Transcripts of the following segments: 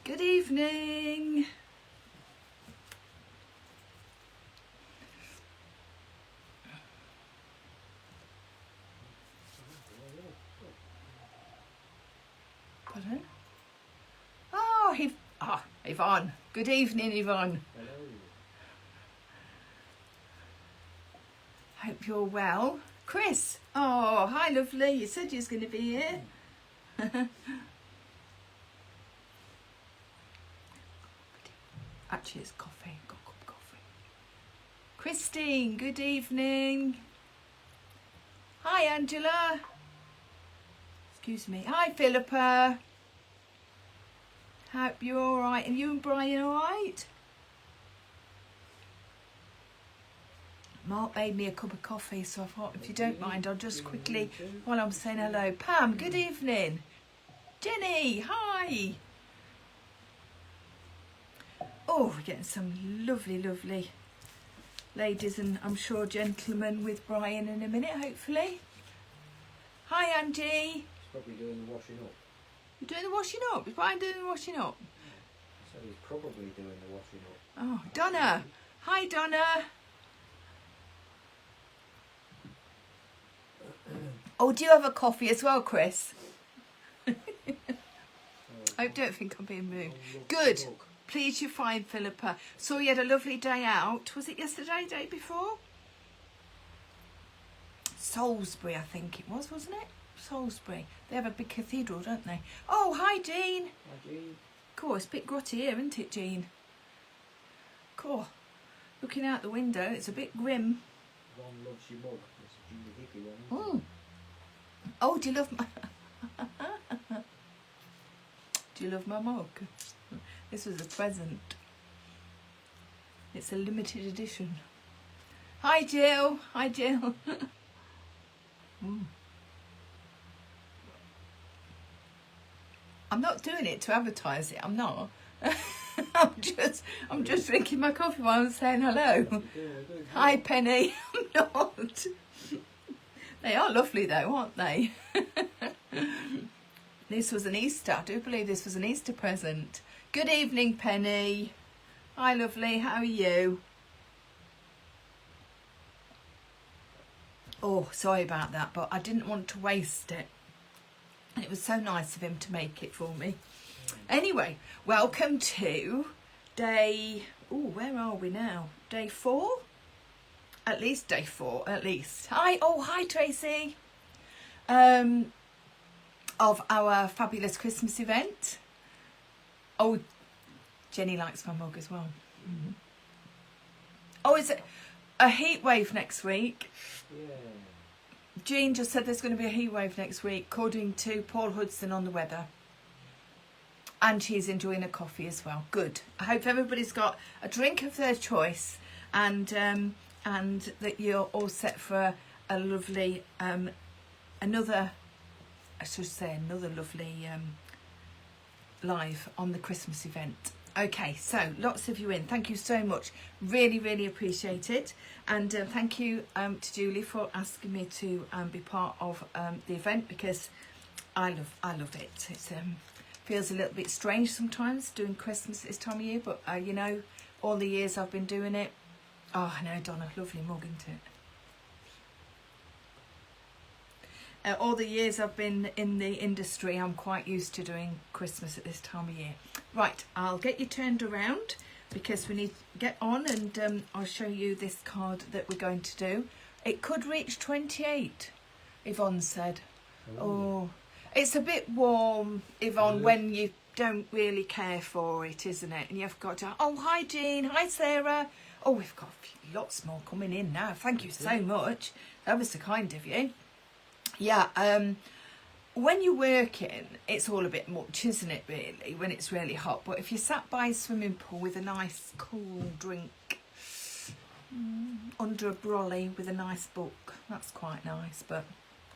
Good evening. Pardon? Oh, Yvonne. Good evening, Yvonne. Hello. Hope you're well. Chris. Oh, hi, lovely. You said you was going to be here. Actually, it's coffee. Got a cup of coffee. Christine, good evening. Hi, Angela. Excuse me. Hi, Philippa. Hope you're all right. And you and Brian all right? Mark made me a cup of coffee, so I thought, if you don't mind, I'll just quickly, while I'm saying hello. Pam, good evening. Jenny, hi. Oh, we're getting some lovely, lovely ladies and I'm sure gentlemen with Brian in a minute, hopefully. Hi, Andy. He's probably doing the washing up. You're doing the washing up? Is Brian doing the washing up? So he's probably doing the washing up. Oh, Donna. Hi, Donna. Oh, do you have a coffee as well, Chris? I don't think I'm being moved. Good. Please, you're fine, Philippa. So you had a lovely day out. Was it yesterday, day before? Salisbury, I think it was, wasn't it? Salisbury. They have a big cathedral, don't they? Oh, hi, Jean. Hi, Jean. Cool, it's a bit grotty here, isn't it, Jean? Cool. Looking out the window, it's a bit grim. Ron loves your mug. It's a Junior Hickey one. Mm. Oh, do you love my... Do you love my mug? This was a present. It's a limited edition. Hi, Jill. Hi, Jill. I'm not doing it to advertise it. I'm not. I'm just drinking my coffee while I'm saying hello. Hi, Penny. I'm not. They are lovely though, aren't they? This was an Easter. I do believe this was an Easter present. Good evening, Penny. Hi, lovely. How are you? Oh, sorry about that, but I didn't want to waste it. It was so nice of him to make it for me. Anyway, welcome to day... Oh, where are we now? Day 4? At least day 4, at least. Hi, oh, hi, Tracy. Of our fabulous Christmas event. Oh, Jenny likes my mug as well. Mm-hmm. Oh, is it a heat wave next week? Yeah. Jean just said there's going to be a heat wave next week, according to Paul Hudson on the weather. And she's enjoying a coffee as well. Good. I hope everybody's got a drink of their choice, and that you're all set for a lovely another lovely live on the Christmas event. Okay, so lots of you in. Thank you so much. Really, really appreciate it. And thank you to Julie for asking me to be part of the event, because I love it. It feels a little bit strange sometimes doing Christmas this time of year, but you know, all the years I've been doing it. Oh, I know, Donna, lovely mug, isn't it? All the years I've been in the industry, I'm quite used to doing Christmas at this time of year. Right, I'll get you turned around because we need to get on, and I'll show you this card that we're going to do. It could reach 28, Yvonne said. Oh, it's a bit warm, Yvonne, when you don't really care for it, isn't it? And you've got to... Oh, hi, Jean. Hi, Sarah. Oh, we've got lots more coming in now. Thank you so much. That was so kind of you. Yeah, when you're working, it's all a bit much, isn't it, really, when it's really hot. But if you sat by a swimming pool with a nice cool drink under a brolly with a nice book, that's quite nice. But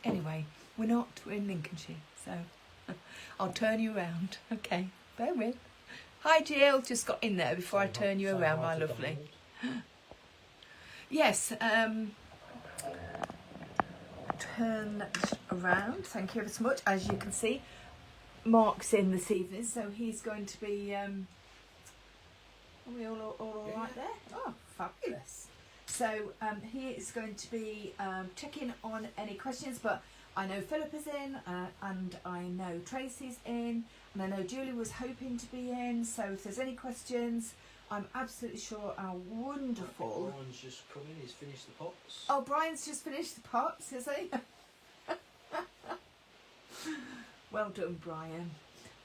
anyway, we're in Lincolnshire, so I'll turn you around. Okay, bear with. Hi, Jill. Just got in there before I turn you around, my lovely. Yes, turn around. Thank you ever so much. As you can see, Mark's in this evening, so he's going to be. Are we all right there? Oh, fabulous! So he is going to be checking on any questions, but I know Philip is in, and I know Tracy's in, and I know Julie was hoping to be in. So if there's any questions, I'm absolutely sure our wonderful. Brian's just come in. He's finished the pots. Oh, Brian's just finished the pots, has he? Well done, Brian.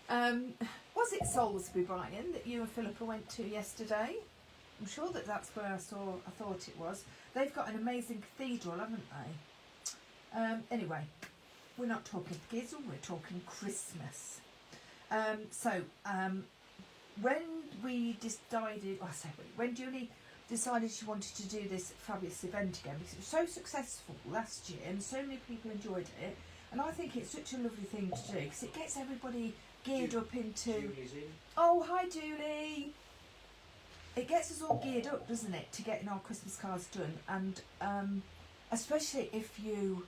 Was it Salisbury, Brian, that you and Philippa went to yesterday? I'm sure that's where I thought it was. They've got an amazing cathedral, haven't they? Anyway, we're not talking cathedral, we're talking Christmas. When we decided, when Julie decided she wanted to do this fabulous event again, because it was so successful last year and so many people enjoyed it, and I think it's such a lovely thing to do because it gets everybody geared up into. Julie's in. Oh, hi Julie. It gets us all geared up, doesn't it, to getting our Christmas cards done, and especially if you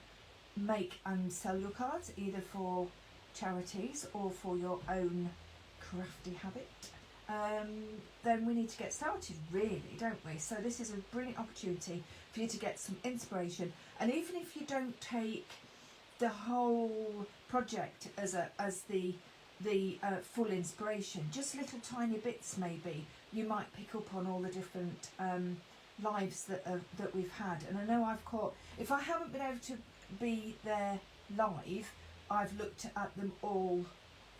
make and sell your cards either for charities or for your own crafty habit. Then we need to get started, really, don't we? So this is a brilliant opportunity for you to get some inspiration, and even if you don't take the whole project as the full inspiration, just little tiny bits maybe you might pick up on all the different lives that we've had. And I know I've caught, if I haven't been able to be there live, I've looked at them all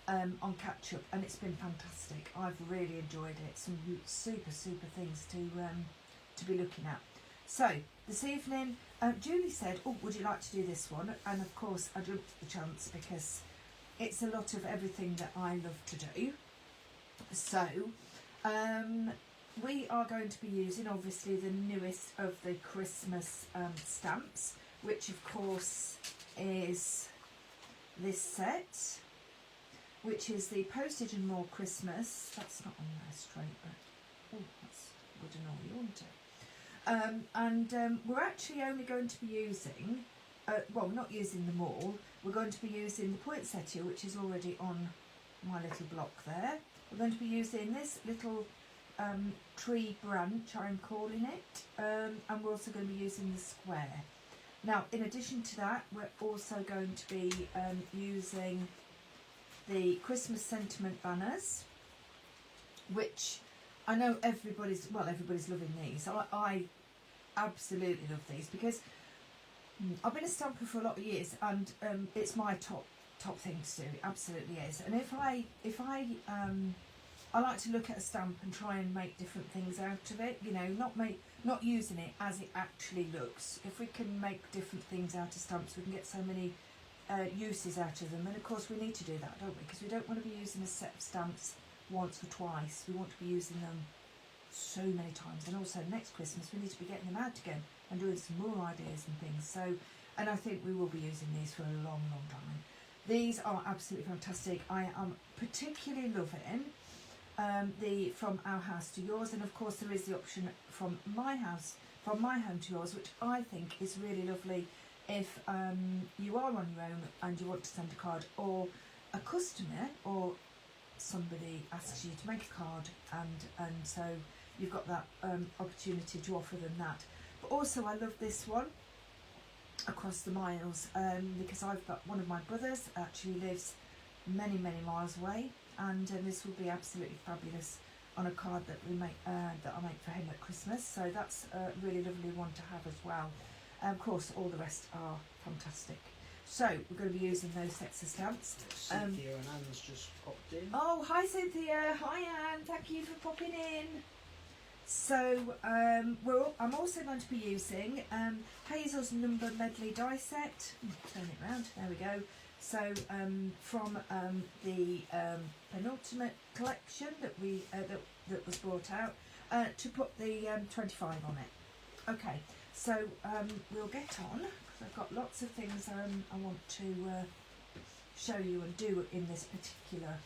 on catch up, and it's been fantastic. I've really enjoyed it. Some super things to be looking at. So this evening, Julie said, "Oh, would you like to do this one?" And of course, I jumped at the chance because it's a lot of everything that I love to do. So we are going to be using obviously the newest of the Christmas stamps, which of course is this set, which is the Postage and More Christmas. That's not on there straight, but that's good and all, you want it. We're actually only going to be using, not using them all. We're going to be using the Poinsettia, which is already on my little block there. We're going to be using this little tree branch, I'm calling it, and we're also going to be using the square. Now, in addition to that, we're also going to be using the Christmas sentiment banners, which I know everybody's loving these. I absolutely love these because I've been a stamper for a lot of years, and it's my top thing to do. It absolutely is. And if I like to look at a stamp and try and make different things out of it, you know, not using it as it actually looks. If we can make different things out of stamps, we can get so many uses out of them. And of course we need to do that, don't we? Because we don't want to be using a set of stamps once or twice. We want to be using them so many times. And also next Christmas we need to be getting them out again and doing some more ideas and things. So, and I think we will be using these for a long time. These are absolutely fantastic. I am particularly loving the From Our House to Yours, and of course there is the option from my home to yours, which I think is really lovely if you are on your own and you want to send a card, or a customer or somebody asks you to make a card, and so you've got that opportunity to offer them that. But also I love this one, Across the Miles, because I've got one of my brothers actually lives many miles away, and this will be absolutely fabulous on a card that we make that I make for him at Christmas. So that's a really lovely one to have as well. Of course, all the rest are fantastic. So we're going to be using those sets of stamps. Cynthia and Anne's just popped in. Oh, hi Cynthia, hi Anne, thank you for popping in. So I'm also going to be using Hazel's number medley die set. Turn it round, there we go. So from the penultimate collection that we that was brought out, to put the 25 on it. Okay, so we'll get on, because I've got lots of things I want to show you and do in this particular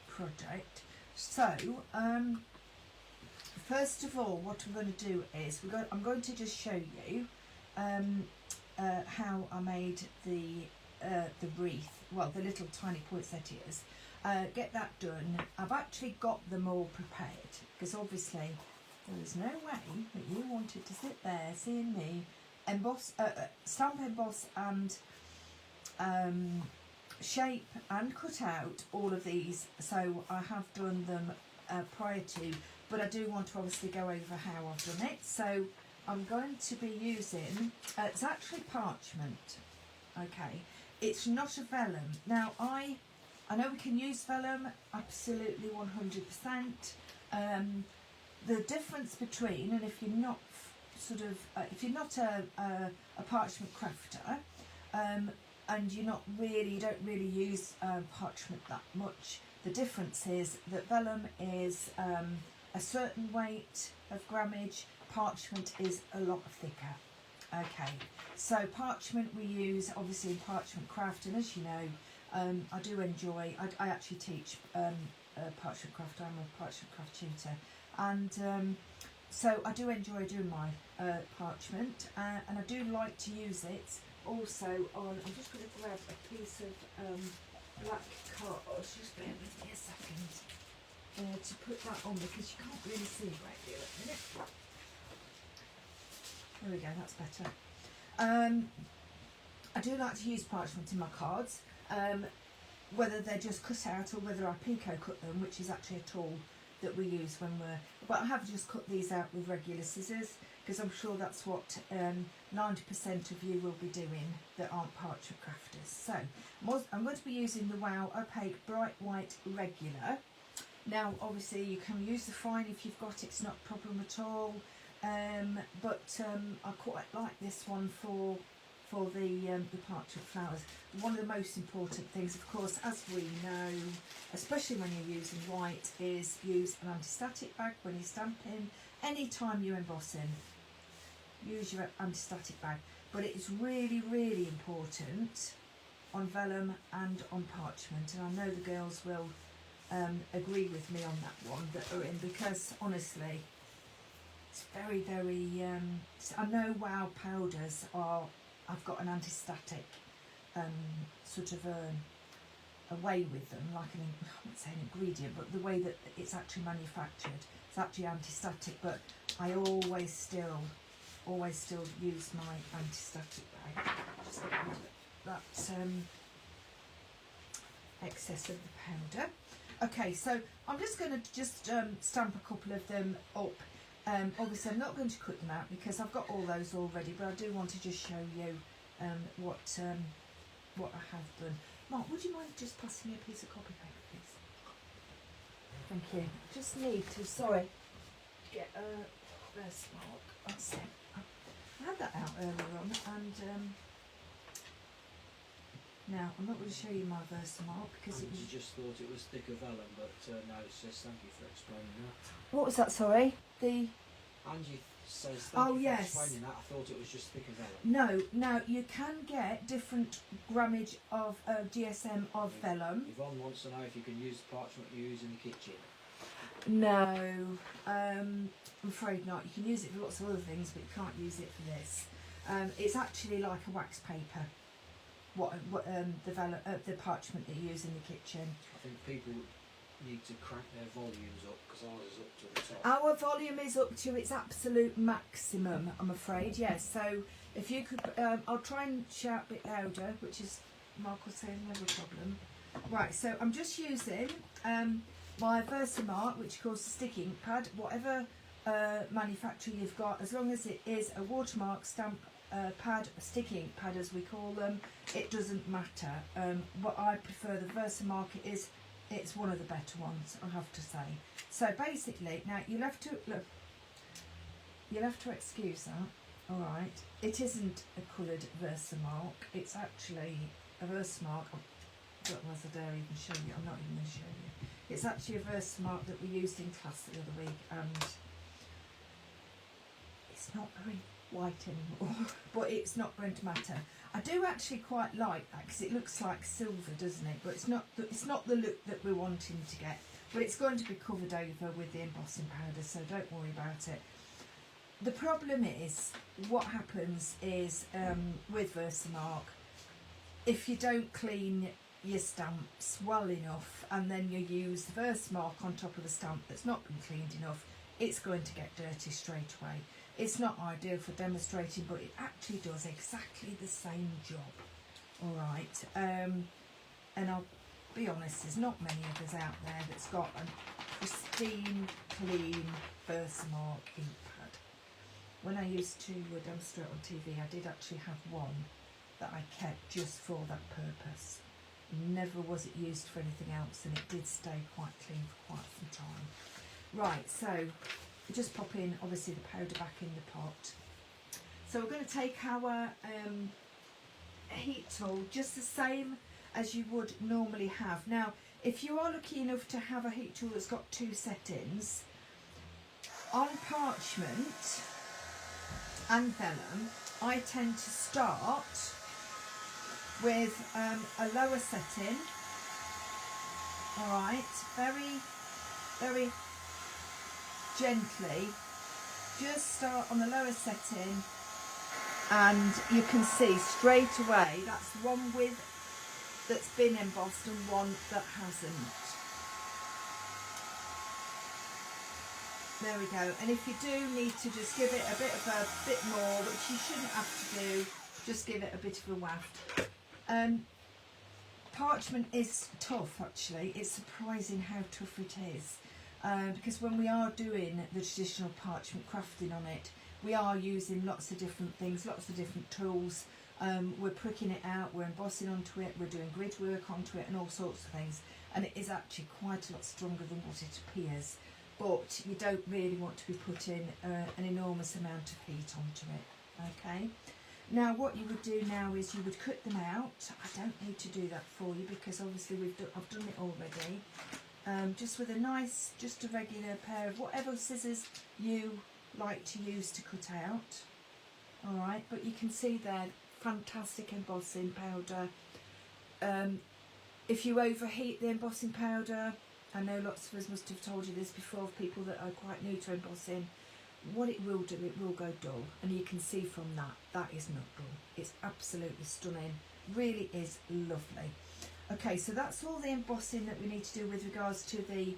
project. So first of all, what I'm going to do is I'm going to just show you how I made the the wreath, well, the little tiny poinsettias. Get that done. I've actually got them all prepared because obviously there was no way that you wanted to sit there seeing me emboss, stamp, emboss and shape and cut out all of these, so I have done them prior to, but I do want to obviously go over how I've done it. So I'm going to be using, it's actually parchment, okay, it's not a vellum. Now I know we can use vellum, absolutely 100%. The difference between, and if you're not if you're not a parchment crafter, and you don't really use parchment that much, the difference is that vellum is a certain weight of grammage, parchment is a lot thicker. Okay, so parchment we use obviously in parchment craft, and as you know, I do enjoy, I actually teach parchment craft, I'm a parchment craft tutor, and so I do enjoy doing my parchment, and I do like to use it also on, I'm just going to grab a piece of black card, just bear with me a second, to put that on because you can't really see right here at the minute. There we go, that's better. I do like to use parchment in my cards, whether they're just cut out or whether I pico cut them, which is actually a tool that we use when we're, but I have just cut these out with regular scissors because I'm sure that's what 90% of you will be doing that aren't parchment crafters. So I'm going to be using the Wow Opaque Bright White Regular. Now obviously you can use the fine if you've got it, it's not a problem at all, but I quite like this one for the parchment flowers. One of the most important things, of course, as we know, especially when you're using white, is use an anti-static bag when you're stamping. Anytime you're embossing, use your anti-static bag. But it is really, really important on vellum and on parchment, and I know the girls will agree with me on that one that are in, because honestly, it's very, very. I know Wow powders are. I've got an anti-static sort of a way with them, like I wouldn't say an ingredient, but the way that it's actually manufactured, it's actually anti-static. But I always still use my anti-static bag. Just get rid of that excess of the powder. Okay, so I'm just going to stamp a couple of them up. Obviously I'm not going to cut them out because I've got all those already, but I do want to just show you what I have done. Mark, would you mind just passing me a piece of copy paper, please? Thank you. Just need to, get a Versamark. That's it. I had that out earlier on, and now I'm not going to show you my Versamark because it was. You just thought it was thicker vellum, but no, it says thank you for explaining that. What was that? Sorry, the. Angie says thank you for explaining that. I thought it was just thicker vellum. No, now you can get different grammage of GSM of vellum. Yvonne wants to know if you can use the parchment you use in the kitchen. No, I'm afraid not. You can use it for lots of other things, but you can't use it for this. It's actually like a wax paper. The parchment that you use in the kitchen. I think people need to crank their volumes up because ours is up to the top. Our volume is up to its absolute maximum, I'm afraid. Yes. So if you could, I'll try and shout a bit louder, which is Mark will say never a problem. Right. So I'm just using my Versamark, which is called sticking pad. Whatever manufacturer you've got, as long as it is a watermark stamp pad, sticking pad as we call them, it doesn't matter. But I prefer the Versamark. It's one of the better ones, I have to say. So basically, now you'll have to excuse that. All right, it isn't a coloured Versamark. It's actually a Versamark. I don't know if I dare even show you. I'm not even going to show you. It's actually a Versamark that we used in class the other week, and it's not very white anymore, but it's not going to matter. I do actually quite like that because it looks like silver, doesn't it? But it's not the look that we're wanting to get. But it's going to be covered over with the embossing powder, so don't worry about it. The problem is, what happens is with Versamark, if you don't clean your stamps well enough and then you use the birthmark on top of a stamp that's not been cleaned enough, it's going to get dirty straight away. It's not ideal for demonstrating, but it actually does exactly the same job. All right, and I'll be honest, there's not many of us out there that's got a pristine, clean birthmark ink pad. When I used to demonstrate on TV, I did actually have one that I kept just for that purpose. Never was it used for anything else, and it did stay quite clean for quite some time. Right, so just pop in obviously the powder back in the pot. So we're going to take our heat tool just the same as you would normally have. Now, if you are lucky enough to have a heat tool that's got 2 settings, on parchment and vellum, I tend to start with a lower setting. All right, very, very gently, just start on the lower setting, and you can see straight away that's one that's been embossed and one that hasn't. There we go. And if you do need to just give it a bit more, which you shouldn't have to do, just give it a bit of a waft. Parchment is tough, actually. It's surprising how tough it is, because when we are doing the traditional parchment crafting on it, we are using lots of different things, lots of different tools. We're pricking it out, we're embossing onto it, we're doing grid work onto it and all sorts of things, and it is actually quite a lot stronger than what it appears, but you don't really want to be putting an enormous amount of heat onto it. Okay, now what you would do now is you would cut them out. I don't need to do that for you because obviously I've done it already. Just with a nice, just a regular pair of whatever scissors you like to use to cut out. All right, but you can see there, fantastic embossing powder. If you overheat the embossing powder, I know lots of us must have told you this before, people that are quite new to embossing, what it will do, it will go dull, and you can see from that is not dull. It's absolutely stunning, really is lovely. Okay, so that's all the embossing that we need to do with regards to the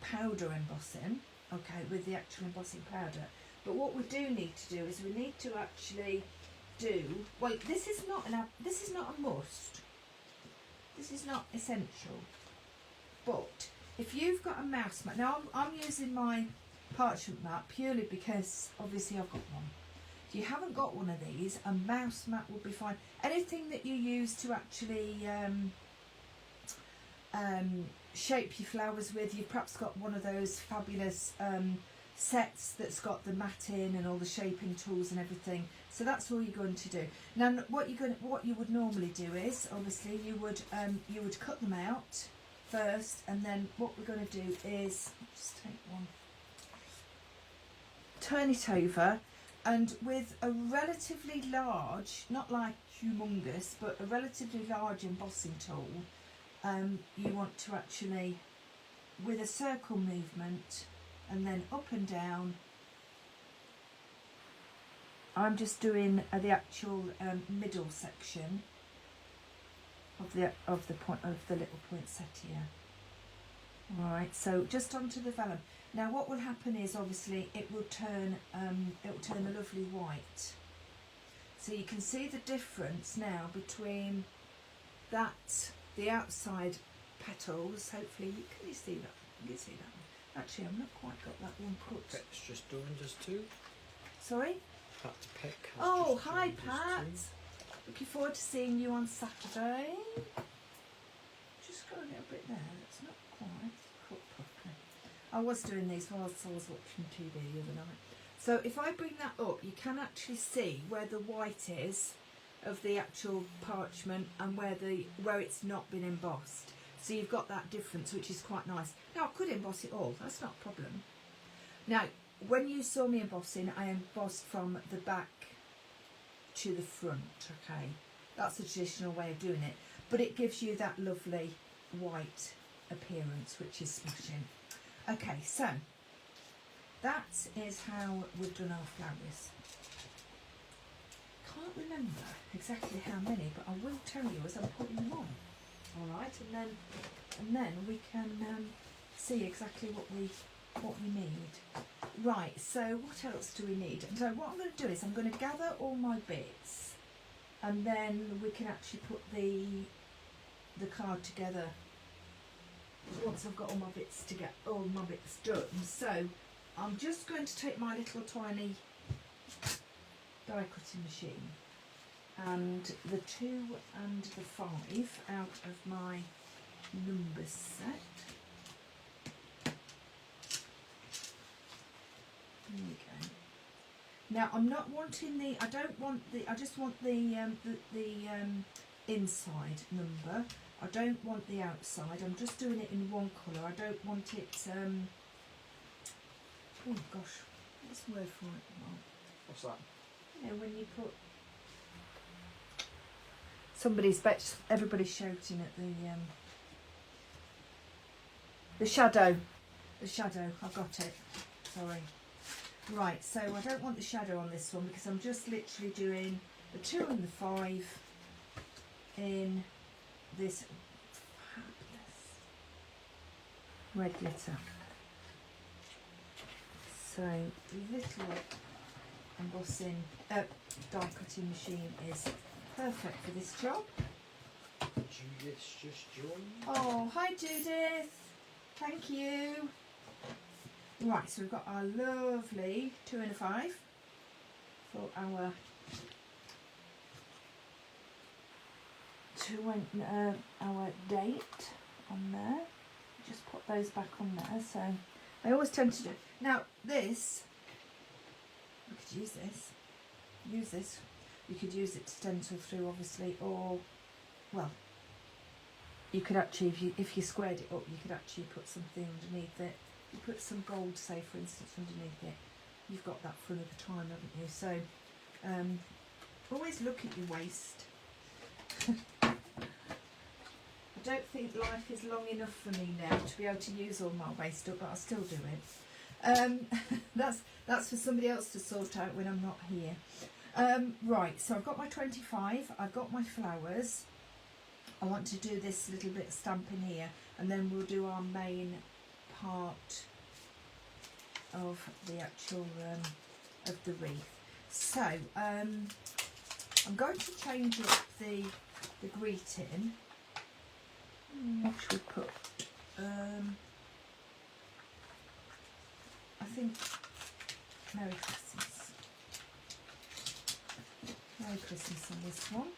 powder embossing, okay, with the actual embossing powder. But what we do need to do is we need to actually do, well, this is not a must, this is not essential, but if you've got a mouse mat, now I'm using my parchment mat purely because obviously I've got one. If you haven't got one of these, a mouse mat would be fine. Anything that you use to actually shape your flowers with, you've perhaps got one of those fabulous sets that's got the matting and all the shaping tools and everything. So that's all you're going to do. Now, what you would normally do is, obviously, you would cut them out first, and then what we're going to do is just take one, turn it over, and with a relatively large, not like humongous, but a relatively large embossing tool, you want to actually, with a circle movement and then up and down, I'm just doing the actual middle section of the little poinsettia. All right, so just onto the vellum. Now, what will happen is obviously it will turn a lovely white. So you can see the difference now between that, the outside petals. Hopefully, can you see that? You can see that one. Actually, I've not quite got that one cut. Pet's just done just two. Sorry? Pat Peck has Oh, just hi, done just Pat. two. Looking forward to seeing you on Saturday. Just got a little bit there. That's not quite cut properly. I was doing these whilst I was watching TV the other night. So if I bring that up, you can actually see where the white is of the actual parchment and where it's not been embossed. So you've got that difference, which is quite nice. Now, I could emboss it all. That's not a problem. Now, when you saw me embossing, I embossed from the back to the front, okay? That's the traditional way of doing it. But it gives you that lovely white appearance, which is smashing. Okay, so that is how we've done our flowers. Can't remember exactly how many, but I will tell you as I'm putting them on. All right, and then we can see exactly what we need. Right, so what else do we need? So what I'm going to do is I'm going to gather all my bits, and then we can actually put the card together once I've got all my bits done. So I'm just going to take my little tiny die cutting machine and the 2 and the 5 out of my numbers set. There we go. Now I'm not wanting the, I just want the inside number. I don't want the outside. I'm just doing it in one colour. I don't want it, oh gosh, what's the word for it? Well, What's that? you know, when you put, everybody's shouting at the shadow. The shadow, I got it, sorry. Right, so I don't want the shadow on this one because I'm just literally doing the 2 and the 5 in this fabulous red glitter. So the little embossing die cutting machine is perfect for this job. Judith's just joined. Oh, hi Judith, thank you. Right, so we've got our lovely 2 and a 5 for our our date on there. Just put those back on there. So I always tend to do. Now this, we could use this. You could use it to stencil through, obviously, or well, you could actually, if you squared it up, you could actually put something underneath it. You put some gold, say for instance, underneath it. You've got that for another time, haven't you? So always look at your waist. I don't think life is long enough for me now to be able to use all my waste up, but I'll still do it. That's for somebody else to sort out when I'm not here. Right, so I've got my 25, I've got my flowers. I want to do this little bit of stamping here, and then we'll do our main part of the actual of the wreath. So I'm going to change up the greeting. What should we put? I think Merry Christmas. Merry Christmas on this one.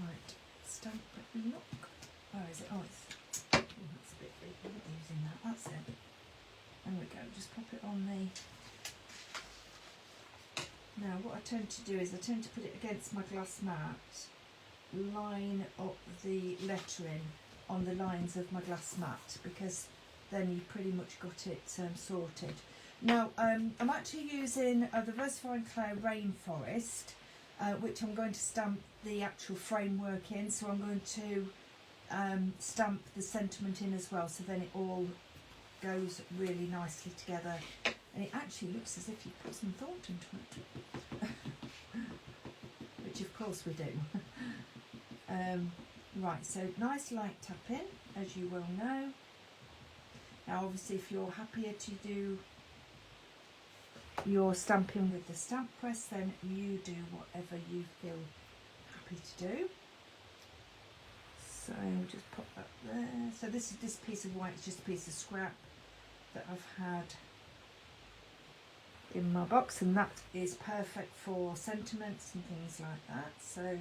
Right, stamp it. Look. Where is it? Oh, it's, oh, that's a bit big. I'm not using that. That's it. There we go. Just pop it on the. Now, what I tend to do is I tend to put it against my glass mat, line up the lettering on the lines of my glass mat, because then you pretty much got it sorted. Now I'm actually using the Versafine Clay Rainforest, which I'm going to stamp the actual framework in, so I'm going to stamp the sentiment in as well, so then it all goes really nicely together, and it actually looks as if you put some thought into it. Which of course we do. Right, so nice light tapping, as you will know. Now obviously if you're happier to do your stamping with the stamp press, then you do whatever you feel happy to do. So just pop that there. So this piece of white is just a piece of scrap that I've had in my box, and that is perfect for sentiments and things like that. So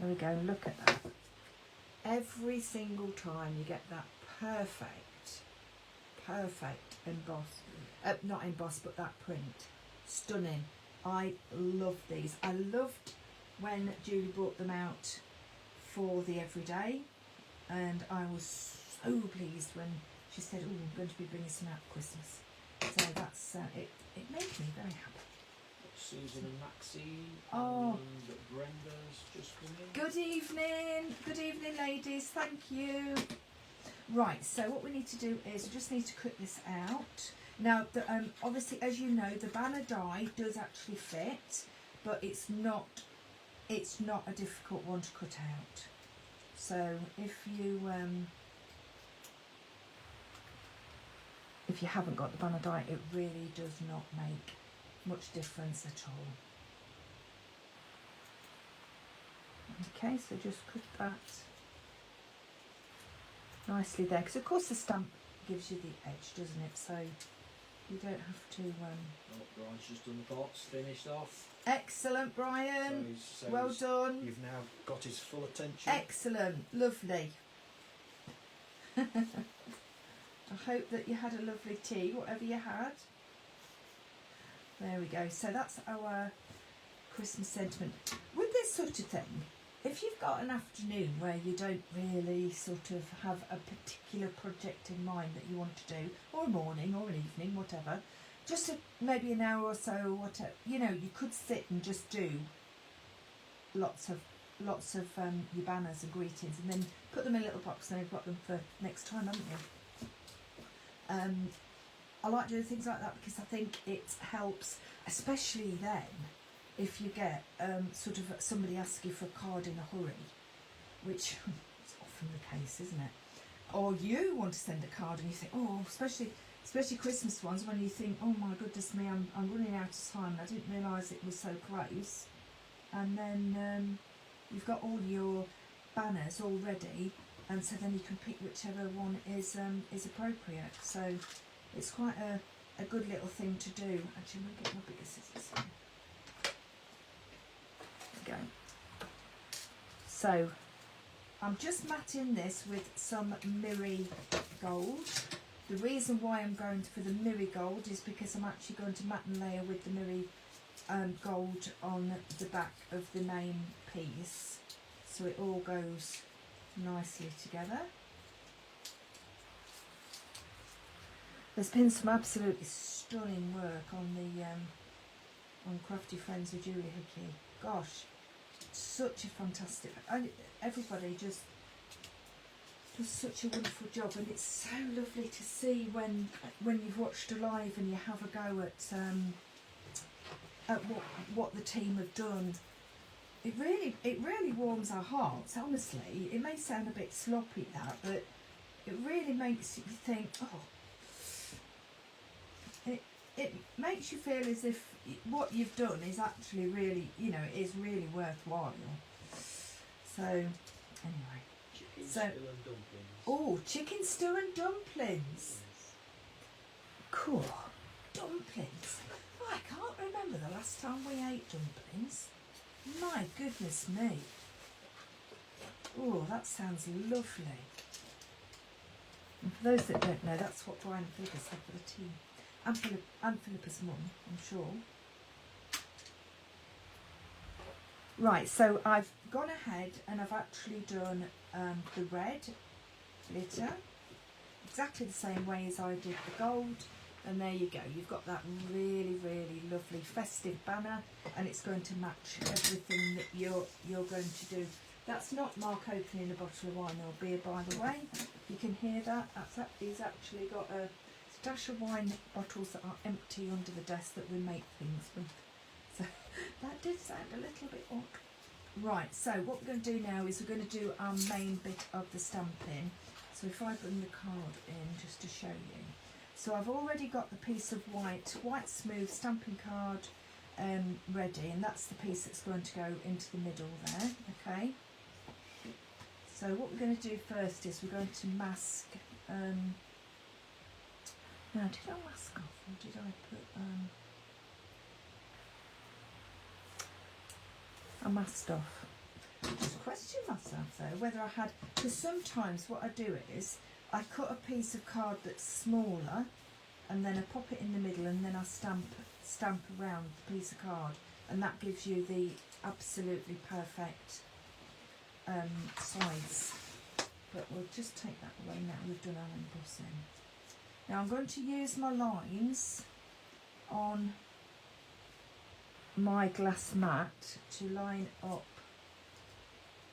there we go, look at that. Every single time you get that perfect emboss, not emboss, but that print. Stunning. I love these. I loved when Julie brought them out for the everyday, and I was so pleased when she said, oh, I'm going to be bringing some out for Christmas. So that's, it made me very happy. Susan and Maxie, Oh, and Brenda's just come in. good evening ladies, thank you. Right, so what we need to do is we just need to cut this out. Now, obviously, as you know, the banner die does actually fit. but it's not a difficult one to cut out. So if you haven't got the banner die, it really does not make much difference at all. Okay, so just cut that nicely there, because of course the stamp gives you the edge, doesn't it? So you don't have to. Oh, Brian's just done the box, finished off. Excellent, Brian. So well done. You've now got his full attention. Excellent, lovely. I hope that you had a lovely tea, whatever you had. There we go. So that's our Christmas sentiment. With this sort of thing, if you've got an afternoon where you don't really sort of have a particular project in mind that you want to do, or a morning or an evening, whatever, just maybe an hour or so, or whatever, you know, you could sit and just do lots of your banners and greetings, and then put them in a little box, and then you've got them for next time, haven't you? I like doing things like that because I think it helps, especially then, if you get sort of somebody ask you for a card in a hurry, which is often the case, isn't it? Or you want to send a card and you think, oh, especially Christmas ones, when you think, oh my goodness me, I'm running out of time. I didn't realise it was so close. And then you've got all your banners all ready, and so then you can pick whichever one is appropriate. So it's quite a good little thing to do. Actually, I'm going to get my bigger scissors. Go. So I'm just matting this with some Mirri gold. The reason why I'm going for the Mirri gold is because I'm actually going to mat and layer with the Mirri gold on the back of the name piece, so it all goes nicely together. There's been some absolutely stunning work on the on Crafty Friends with Julie Hickey. Gosh, such a fantastic, everybody just does such a wonderful job, and it's so lovely to see when you've watched a live and you have a go at what the team have done. It really warms our hearts, honestly. It may sound a bit sloppy, that, but it really makes you think, oh, it makes you feel as if what you've done is actually really, you know, is really worthwhile. So, anyway. Chicken stew and dumplings. Oh, chicken stew and dumplings. Yes. Cool. Dumplings. Oh, I can't remember the last time we ate dumplings. My goodness me. Oh, that sounds lovely. And for those that don't know, that's what Brian and Philippa's had for the tea. And Philippa's mum, I'm sure. Right, so I've gone ahead and I've actually done the red glitter exactly the same way as I did the gold, and there you go, you've got that really, really lovely festive banner, and it's going to match everything that you're going to do. That's not Mark opening a bottle of wine or beer, by the way. You can hear that. He's actually got a stash of wine bottles that are empty under the desk that we make things with. So that did sound a little bit odd. Right, so what we're going to do now is we're going to do our main bit of the stamping. So if I bring the card in just to show you. So I've already got the piece of white smooth stamping card ready, and that's the piece that's going to go into the middle there, okay? So what we're going to do first is we're going to mask, now did I mask off or did I put, I masked off. Just question myself though whether I had, because sometimes what I do is I cut a piece of card that's smaller and then I pop it in the middle and then I stamp around the piece of card, and that gives you the absolutely perfect size. But we'll just take that away now we've done our embossing. Now I'm going to use my lines on my glass mat to line up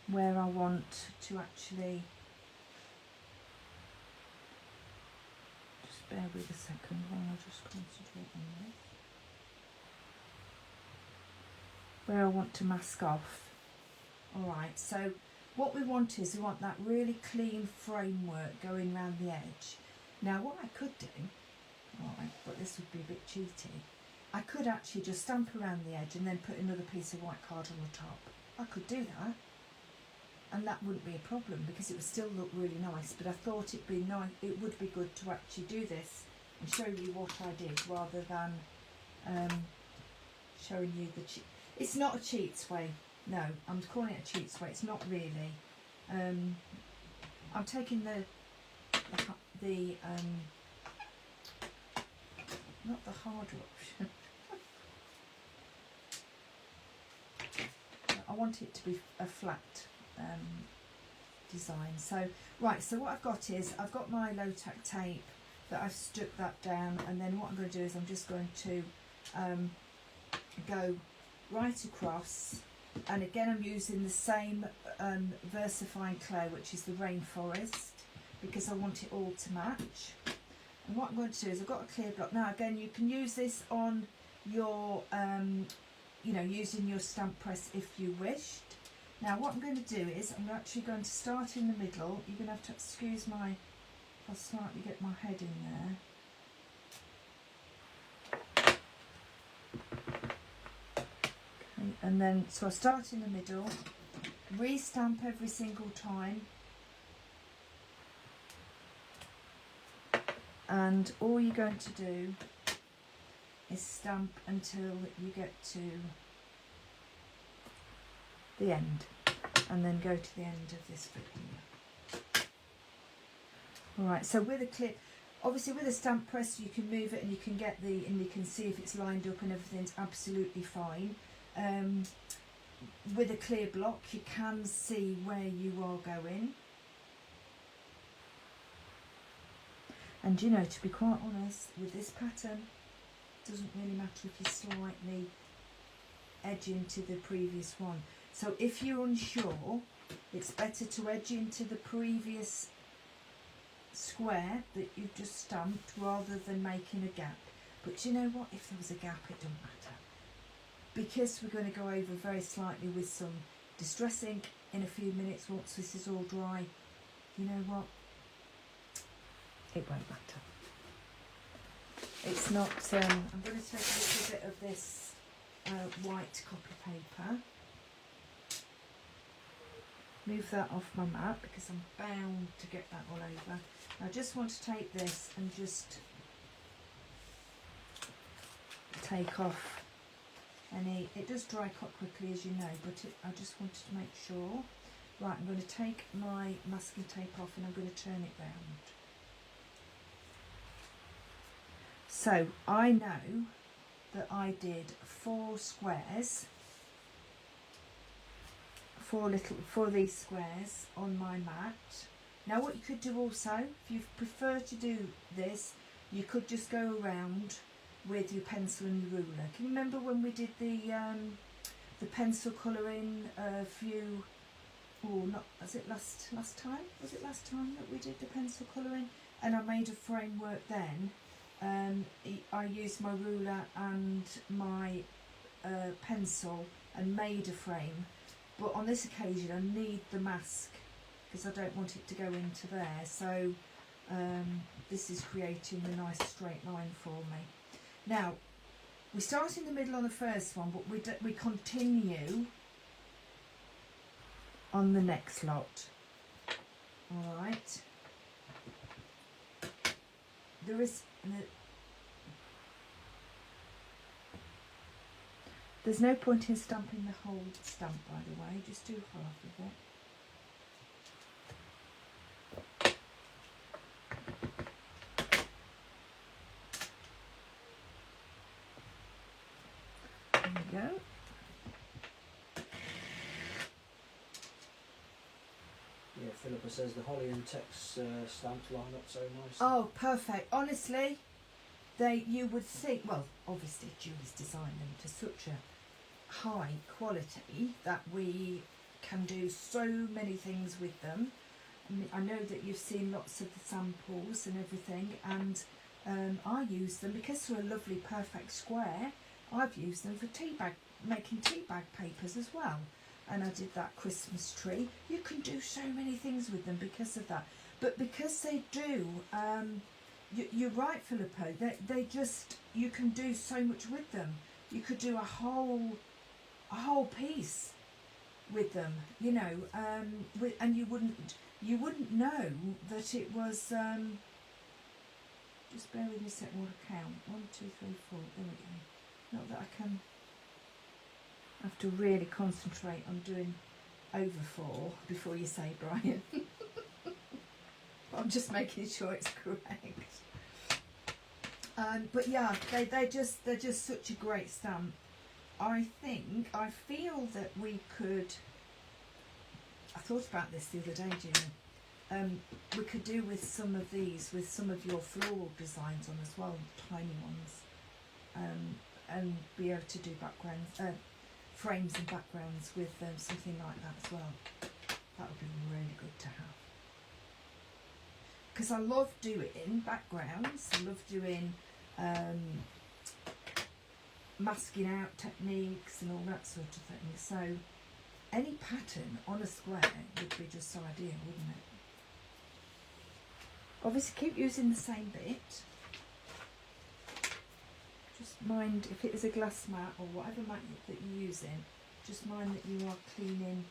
where I want to actually, just bear with a second while I just concentrate on this, where I want to mask off. Alright, so what we want is we want that really clean framework going around the edge. Now what I could do, alright, but this would be a bit cheaty, I could actually just stamp around the edge and then put another piece of white card on the top. I could do that, and that wouldn't be a problem because it would still look really nice, but I thought it'd be nice, it would be good to actually do this and show you what I did rather than showing you the cheat. It's not a cheats way. No, I'm calling it a cheats way. It's not really. I'm taking the not the harder option. I want it to be a flat design. So right, so what I've got is I've got my low tack tape that I've stuck that down, and then what I'm going to do is I'm just going to go right across, and again I'm using the same versifying clay, which is the rainforest, because I want it all to match. And what I'm going to do is I've got a clear block. Now again, you can use this on your you know, using your stamp press if you wished. Now what I'm going to do is I'm actually going to start in the middle. You're going to have to excuse my, I'll slightly get my head in there. Okay, and then, so I start in the middle, re-stamp every single time, and all you're going to do is stamp until you get to the end, and then go to the end of this bit here. Alright, so with a clip, obviously with a stamp press you can move it and you can get the, and you can see if it's lined up and everything's absolutely fine. With a clear block you can see where you are going. And you know, to be quite honest, with this pattern, it doesn't really matter if you slightly edge into the previous one. So if you're unsure, it's better to edge into the previous square that you've just stamped rather than making a gap. But you know what, if there was a gap it doesn't matter, because we're going to go over very slightly with some distress ink in a few minutes once this is all dry. You know what, it won't matter. It's not, I'm going to take a little bit of this white copy paper, move that off my mat because I'm bound to get that all over. I just want to take this and just take off any, it does dry quite quickly as you know, but I just wanted to make sure. Right, I'm going to take my masking tape off and I'm going to turn it round. So I know that I did 4 squares, 4 these squares on my mat. Now what you could do also, if you prefer to do this, you could just go around with your pencil and your ruler. Can you remember when we did the pencil colouring a few, oh not, was it last time? Was it last time that we did the pencil colouring? And I made a framework then. I used my ruler and my pencil and made a frame, but on this occasion I need the mask because I don't want it to go into there, so this is creating the nice straight line for me. Now we start in the middle on the first one, but we continue on the next lot. Alright, there is there's no point in stamping the whole stamp, by the way, just do half of it. There we go. Yeah, Philippa says the holly and text stamps line up so nicely. Oh, perfect. Honestly, you would think, well, obviously Julie's designed them to such a high quality that we can do so many things with them. I know that you've seen lots of the samples and everything, and I use them because they're a lovely perfect square. I've used them for tea bag making tea bag papers as well, and I did that Christmas tree. You can do so many things with them because of that. But because they do, you're right, Filippo. They just, you can do so much with them. You could do a whole piece with them, you know, and you wouldn't know that it was. Just bear with me a second. What I count? 1, 2, 3, 4. There we go. Not that I can. I have to really concentrate on doing over 4 before you say, Brian. I'm just making sure it's correct. But yeah, they're just such a great stamp. I feel that we could. I thought about this the other day, Gina. We could do with some of these, with some of your floral designs on as well, tiny ones, and be able to do backgrounds, frames and backgrounds with something like that as well. That would be really good to have. Because I love doing backgrounds. I love doing masking out techniques and all that sort of thing. So any pattern on a square would be just ideal, wouldn't it? Obviously keep using the same bit. Just mind if it is a glass mat or whatever mat that you're using, just mind that you are cleaning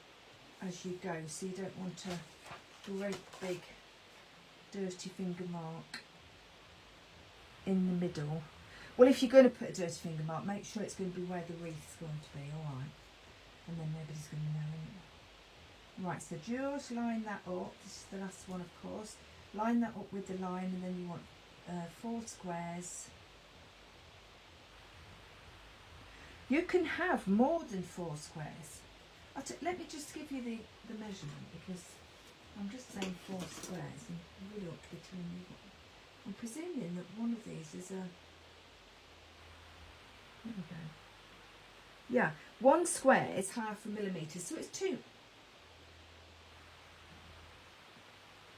as you go, so you don't want a great big dirty finger mark in the middle. Well, if you're going to put a dirty finger mark, make sure it's going to be where the wreath's going to be, alright? And then nobody's going to know anyway. Right, so just line that up. This is the last one, of course. Line that up with the line, and then you want 4 squares. You can have more than 4 squares. Let me just give you the measurement, because I'm just saying 4 squares and you really ought to be telling me what. I'm presuming that one of these is a. There we go. Yeah, 1 square is 1/2 millimetre, so it's 2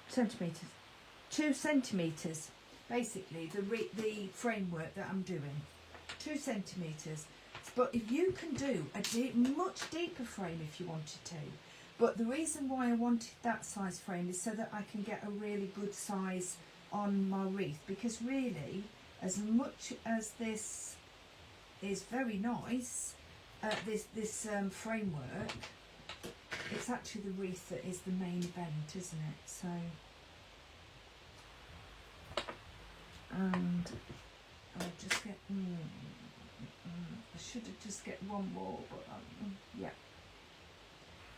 centimetres. 2 centimetres, basically, the framework that I'm doing. 2 centimetres. But if you can do a much deeper frame if you wanted to. But the reason why I wanted that size frame is so that I can get a really good size on my wreath. Because really, as much as this is very nice, this framework, it's actually the wreath that is the main event, isn't it? So, and I'll just get. I should have just get one more, but yeah.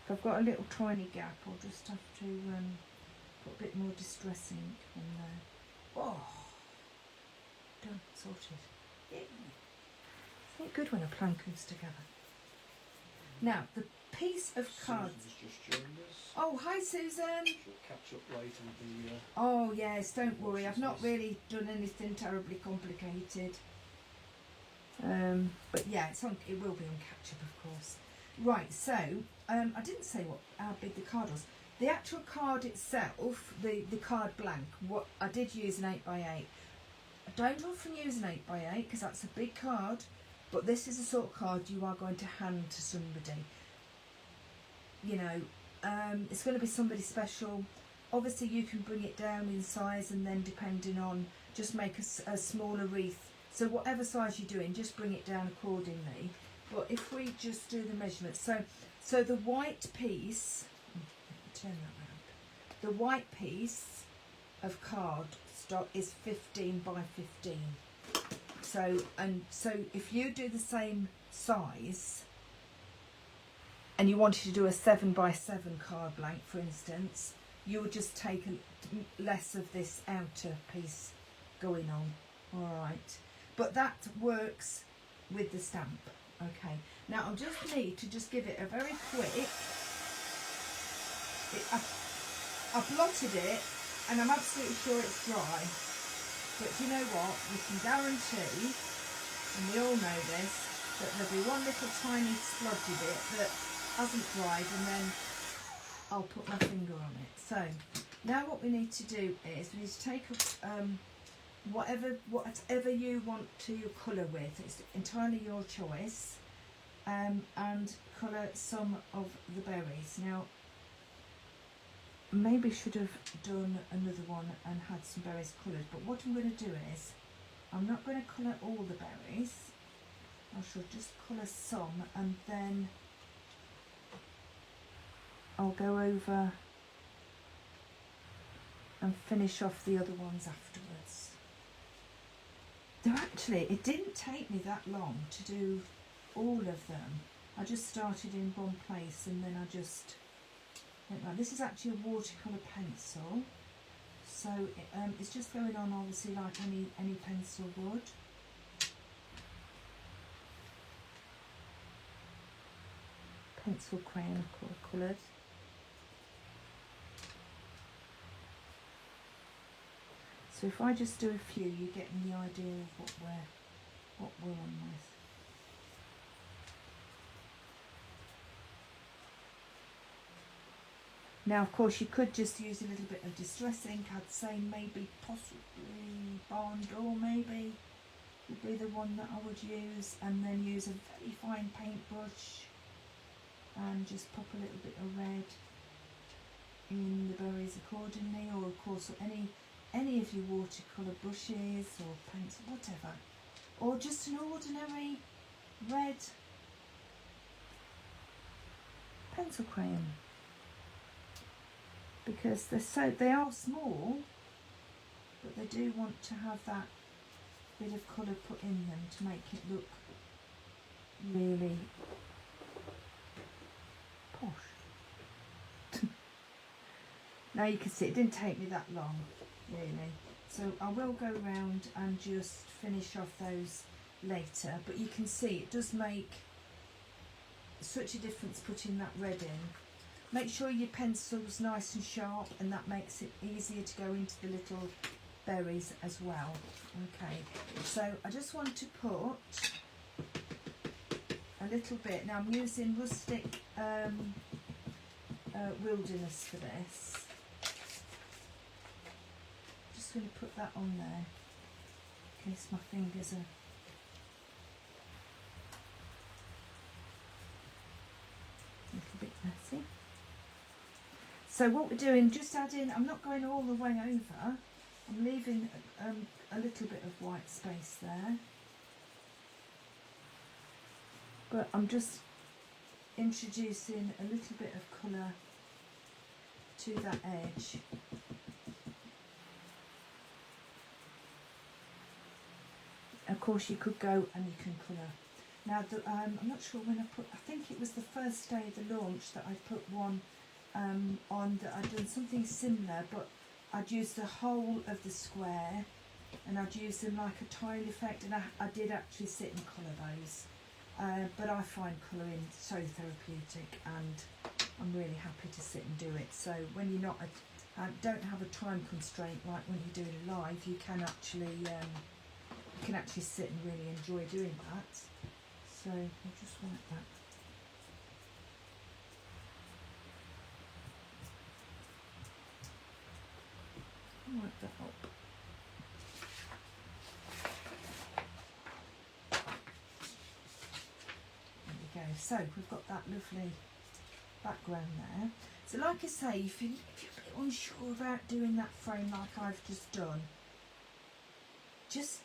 If I've got a little tiny gap, I'll just have to put a bit more distress ink on there. Oh, done, sorted. Yeah. Isn't it good when a plan comes together? Now, the piece of card. Susan's just joined us. Oh, hi Susan. She'll catch up later with the. Oh yes, don't worry. I've not really done anything terribly complicated. But yeah, it will be on catch up, of course. Right, so I didn't say how big the card was. The actual card itself, the card blank, what I did use an 8x8. I don't often use an 8x8 because that's a big card, but this is the sort of card you are going to hand to somebody. You know, it's going to be somebody special. Obviously you can bring it down in size, and then depending on, just make a smaller wreath. So whatever size you're doing, just bring it down accordingly. But if we just do the measurements, so the white piece, turn that round. The white piece of card stock is 15 by 15. So if you do the same size, and you wanted to do a 7 by 7 card blank, for instance, you would just take less of this outer piece going on. All right. But that works with the stamp. Okay. Now I just need to just give it a very quick. I blotted it, and I'm absolutely sure it's dry. But you know what? We can guarantee, and we all know this, that there'll be one little tiny splodgy bit that hasn't dried, and then I'll put my finger on it. So now what we need to do is we need to take up whatever you want to colour with. It's entirely your choice. and colour some of the berries. Now, maybe should have done another one and had some berries coloured, but what I'm going to do is, I'm not going to colour all the berries. I shall just colour some, and then I'll go over and finish off the other ones afterwards. Though actually, it didn't take me that long to do all of them. I just started in one place and then I just went round. This is actually a watercolour pencil, so it's just going on obviously like any pencil would. Pencil crayon coloured. So if I just do a few, you're getting the idea of what we're on with. Now, of course, you could just use a little bit of distress ink. I'd say maybe possibly Bond, or maybe would be the one that I would use, and then use a very fine paintbrush and just pop a little bit of red in the berries accordingly, or of course any of your watercolour brushes or paints, whatever, or just an ordinary red pencil crayon, because they are small, but they do want to have that bit of colour put in them to make it look really posh. Now you can see it didn't take me that long, really. So I will go round and just finish off those later, but you can see it does make such a difference putting that red in. Make sure your pencil's nice and sharp, and that makes it easier to go into the little berries as well. Okay, so I just want to put a little bit. Now I'm using rustic wilderness for this. Just going to put that on there in case my fingers are a little bit messy. So what we're doing, just adding, I'm not going all the way over, I'm leaving a little bit of white space there, but I'm just introducing a little bit of colour to that edge. Of course you could go and you can colour. Now I'm not sure when I put, I think it was the first day of the launch that I put one on that I'd done something similar, but I'd used the whole of the square and I'd used them like a tile effect, and I did actually sit and colour those. But I find colouring so therapeutic, and I'm really happy to sit and do it. So when you're not, don't have a time constraint like when you're doing a live, you can actually sit and really enjoy doing that. So I'll just like that. Wipe that up. There we go. So we've got that lovely background there. So like I say, if you're a bit unsure about doing that frame like I've just done, just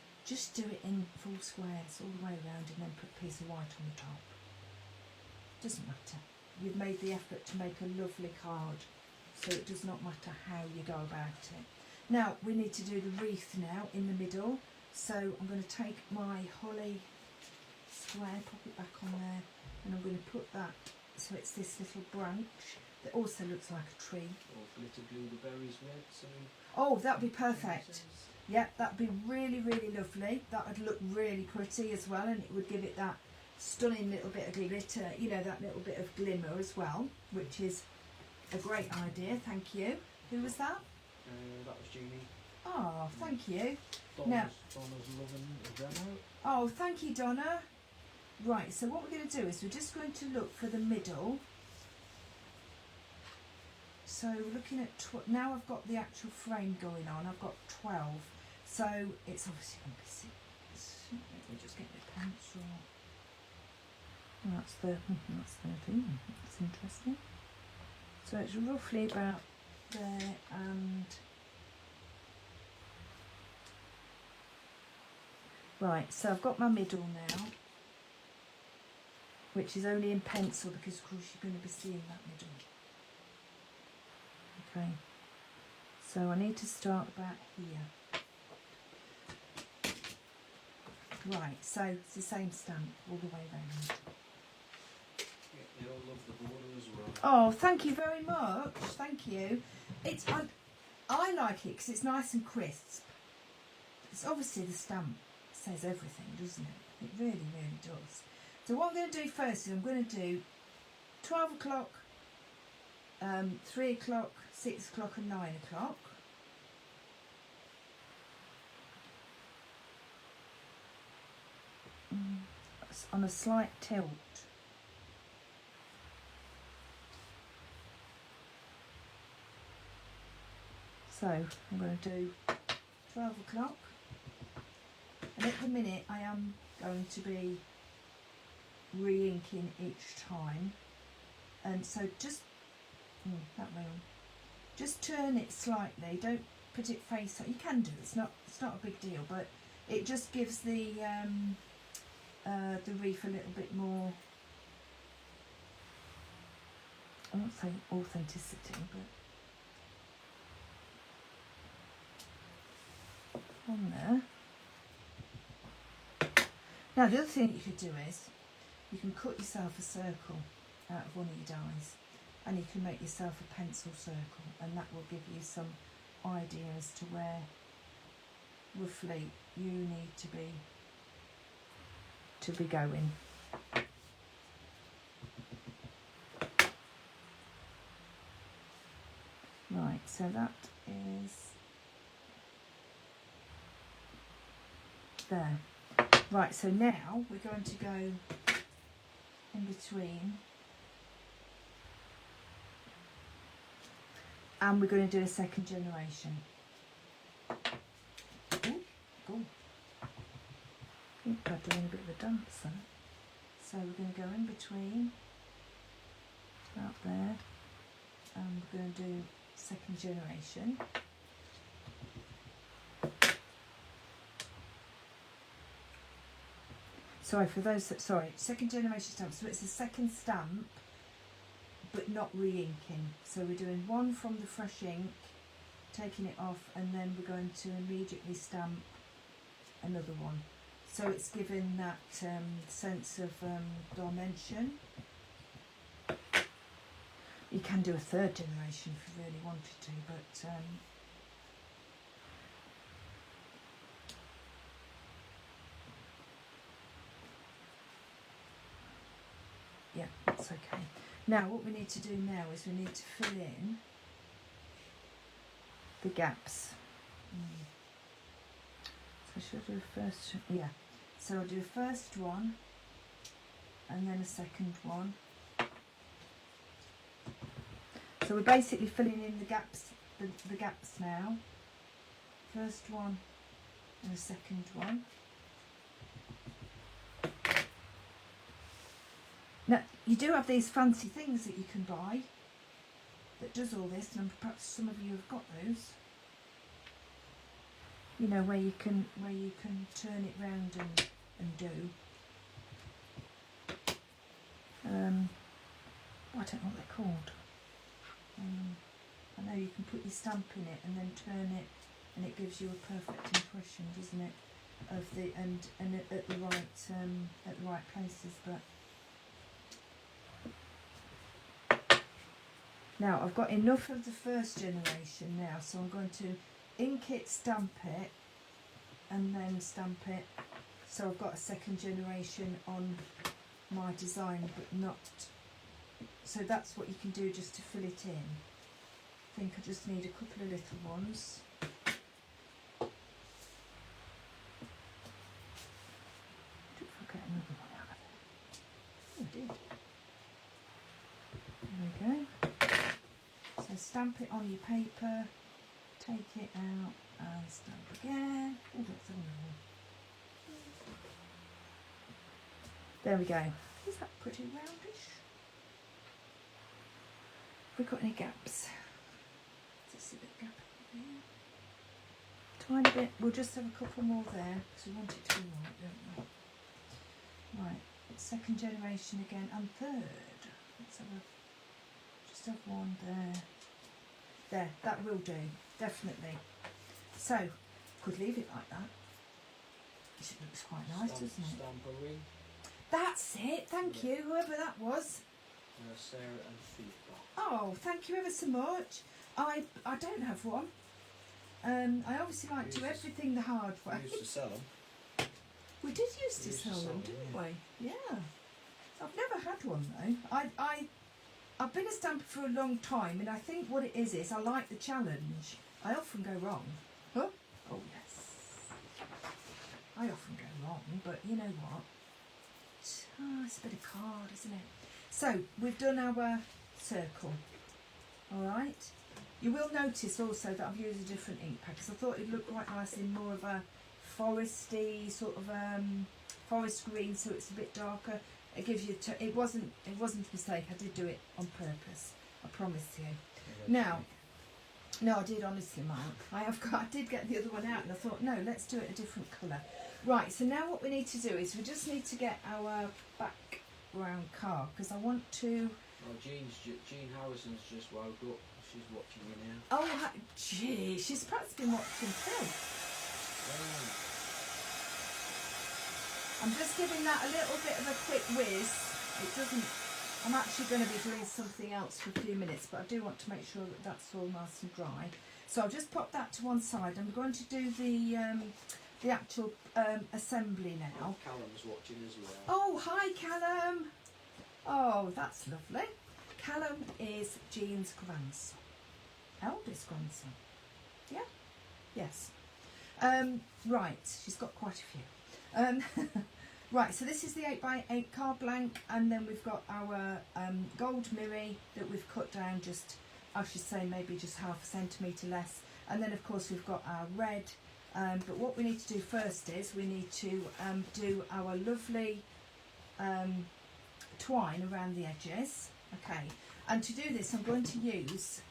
do it in full squares all the way around, and then put a piece of white on the top. Doesn't matter. You've made the effort to make a lovely card, so it does not matter how you go about it. Now we need to do the wreath now in the middle, so I'm going to take my holly square, pop it back on there, and I'm going to put that so it's this little branch that also looks like a tree. Or glitter glue the berries red, so... Oh, that would be perfect. Yeah, that would be really, really lovely. That would look really pretty as well, and it would give it that stunning little bit of glitter, you know, that little bit of glimmer as well, which is a great idea. Thank you. Who was that? That was Jeannie. Oh, thank you. Donna's loving the demo. Oh, thank you, Donna. Right, so what we're going to do is we're just going to look for the middle. So we're looking at, now I've got the actual frame going on, I've got 12. So it's obviously going to be 6. Let me just get the pencil. That's the thing. That's interesting. So it's roughly about there, and right. So I've got my middle now, which is only in pencil because of course you're going to be seeing that middle. Okay. So I need to start about here. Right. So it's the same stamp all the way round. They all love the border as well. Oh, thank you very much. Thank you. It's I like it because it's nice and crisp. It's obviously the stamp says everything, doesn't it? It really, really does. So what I'm going to do first is I'm going to do 12 o'clock, 3 o'clock, 6 o'clock and 9 o'clock. On a slight tilt. So I'm going to do 12 o'clock, and at the minute I am going to be re-inking each time, and so just that way on. Just turn it slightly. Don't put it face up. You can do it. It's not a big deal, but it just gives the wreath a little bit more. I won't say authenticity, but on there. Now the other thing you could do is you can cut yourself a circle out of one of your dies, and you can make yourself a pencil circle, and that will give you some idea as to where roughly you need to be going. Right, so that is there. Right, so now we're going to go in between, and we're going to do a second generation. Ooh, cool. I think I'm doing a bit of a dance there. So we're going to go in between, out there, and we're going to do second generation. Sorry, for those that, second generation stamp. So it's a second stamp, but not re-inking. So we're doing one from the fresh ink, taking it off, and then we're going to immediately stamp another one. So it's given that sense of dimension. You can do a third generation if you really wanted to, but yeah, that's okay. Now what we need to do now is we need to fill in the gaps. So should I do a first? Yeah. So I'll do a first one and then a second one. So we're basically filling in the gaps, the gaps now. First one and a second one. Now you do have these fancy things that you can buy that does all this, and perhaps some of you have got those. You know, where you can turn it round and do. I don't know what they're called. I know you can put your stamp in it and then turn it, and it gives you a perfect impression, doesn't it, of the and at the right places. But now I've got enough of the first generation now, so I'm going to ink it, stamp it, and then stamp it. So I've got a second generation on my design, but not. So that's what you can do just to fill it in. I think I just need a couple of little ones. If I get another one out of it. Oh, I did. There we go. So stamp it on your paper, take it out and stamp again. Oh, that's another one. There we go. Is that pretty roundish? Have we got any gaps? Let's see the gap there. Tiny bit. We'll just have a couple more there because we want it to be right, don't we? Right. Second generation again, and third. Let's have just have one there. There. That will do. Definitely. So, could leave it like that. It looks quite nice, doesn't it? Stamp a ring. That's it. Thank you, whoever that was. Sarah and Philippa. Oh, thank you ever so much. I don't have one. I obviously like to do everything the hard way. We used to sell them. We did used to sell them, didn't we? Yeah. I've never had one though. I've been a stamper for a long time, and I think what it is I like the challenge. I often go wrong. Huh? Oh yes. I often go wrong, but you know what? It's a bit of card, isn't it? So we've done our circle. All right. You will notice also that I've used a different ink pad because I thought it'd look quite nice in more of a foresty sort of forest green, so it's a bit darker. It gives you. It wasn't a mistake. I did do it on purpose. I promise you. Now, no, I did honestly, Mark. I did get the other one out, and I thought, no, let's do it a different colour. Right. So now what we need to do is we just need to get our background card because I want to. Oh, Jean Harrison's just woke up. She's watching you now. Oh, gee, she's perhaps been watching too. Yeah. I'm just giving that a little bit of a quick whiz. It doesn't. I'm actually going to be doing something else for a few minutes, but I do want to make sure that that's all nice and dry. So I'll just pop that to one side. I'm going to do the actual assembly now. Callum's watching as well. Oh, hi, Callum. Oh, that's lovely. Callum is Jean's grandson. Eldest grandson. Yeah? Yes. Right, she's got quite a few. Right, so this is the 8x8 card blank, and then we've got our gold mirror that we've cut down just, I should say maybe just half a centimetre less. And then of course we've got our red. But what we need to do first is we need to do our lovely twine around the edges. Okay, and to do this I'm going to use,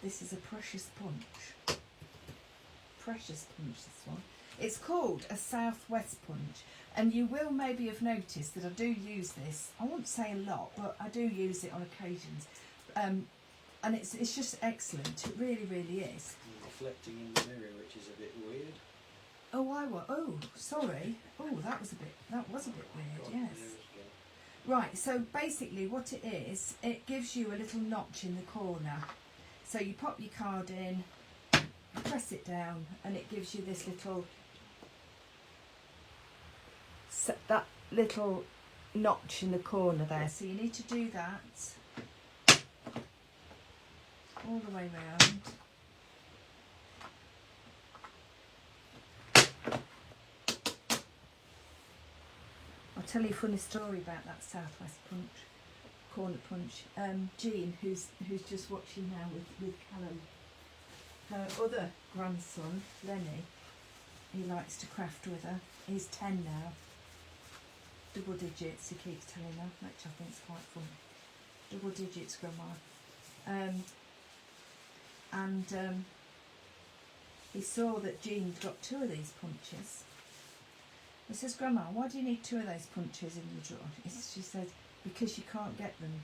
this is a precious punch. Precious punch, this one. It's called a southwest punch, and you will maybe have noticed that I do use this. I won't say a lot, but I do use it on occasions. And it's just excellent. It really, really is. You're reflecting in the mirror, which is a bit weird. Oh, sorry. Oh, that was a bit weird, yes. Right, so basically what it is, it gives you a little notch in the corner. So you pop your card in, press it down, and it gives you this little, that little notch in the corner there. So you need to do that all the way round. I'll tell you a funny story about that southwest punch, corner punch. Jean, who's just watching now with Callum, her other grandson, Lenny, he likes to craft with her. He's 10 now. Double digits, he keeps telling her, which I think is quite funny. Double digits, Grandma. He saw that Jean's got 2 of these punches. He says, Grandma, why do you need 2 of those punches in the drawer? She said, because you can't get them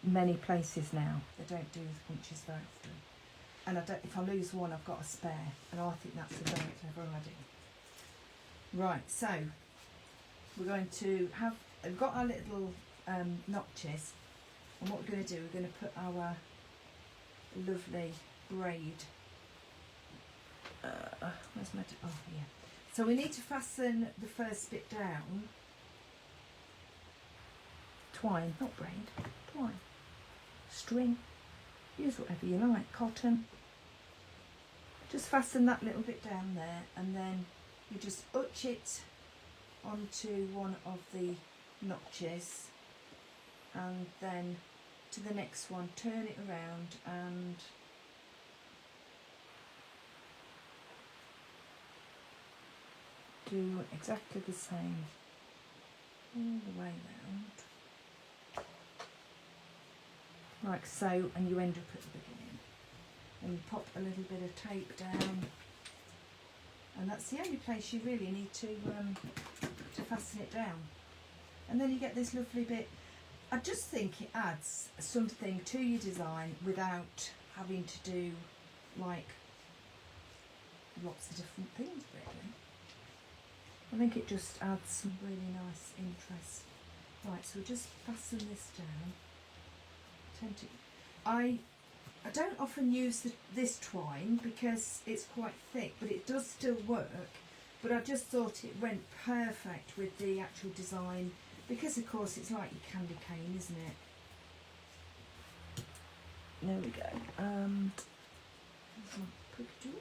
many places now. They don't do the punches very often. And if I lose one, I've got a spare. And I think that's a very clever idea. Right, so we're going to have, we've got our little notches. And what we're going to do, we're going to put our lovely braid. Where's my, oh, here. So we need to fasten the first bit down. Twine, not braid, twine. String, use whatever you like, cotton. Just fasten that little bit down there, and then you just utch it onto one of the notches, and then to the next one, turn it around and do exactly the same. all the way round, like so, and you end up at the beginning. And you pop a little bit of tape down, and that's the only place you really need to fasten it down. And then you get this lovely bit. I just think it adds something to your design without having to do like lots of different things really. I think it just adds some really nice interest. Right, so we'll just fasten this down. I don't often use this twine because it's quite thick, but it does still work. But I just thought it went perfect with the actual design because, of course, it's like your candy cane, isn't it? There we go. There's my picture.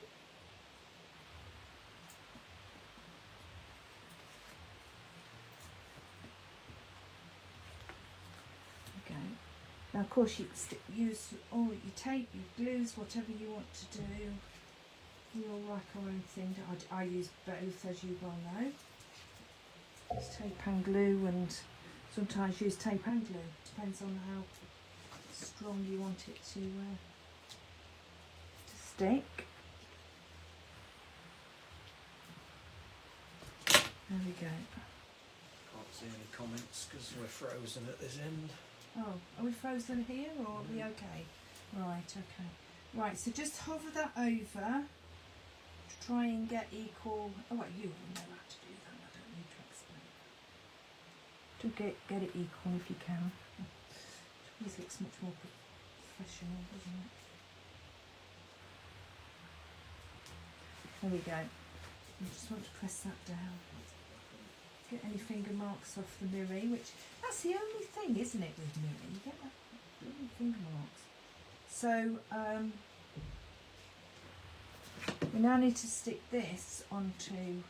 Okay. Now, of course, you use all your tape, your glues, whatever you want to do. We all like our own thing. I use both, as you well know. It's tape and glue, and sometimes use tape and glue. Depends on how strong you want it to stick. There we go. Can't see any comments because we're frozen at this end. Oh, are we frozen here, or are we okay? Right, okay. Right, so just hover that over to try and get equal. Oh, well, you will know how to do that. I don't need to explain. To get it equal if you can. This looks much more professional, doesn't it? There we go. You just want to press that down. Get any finger marks off the mirror, which that's the only thing, isn't it, with mirror? You get that little finger marks. So we now need to stick this onto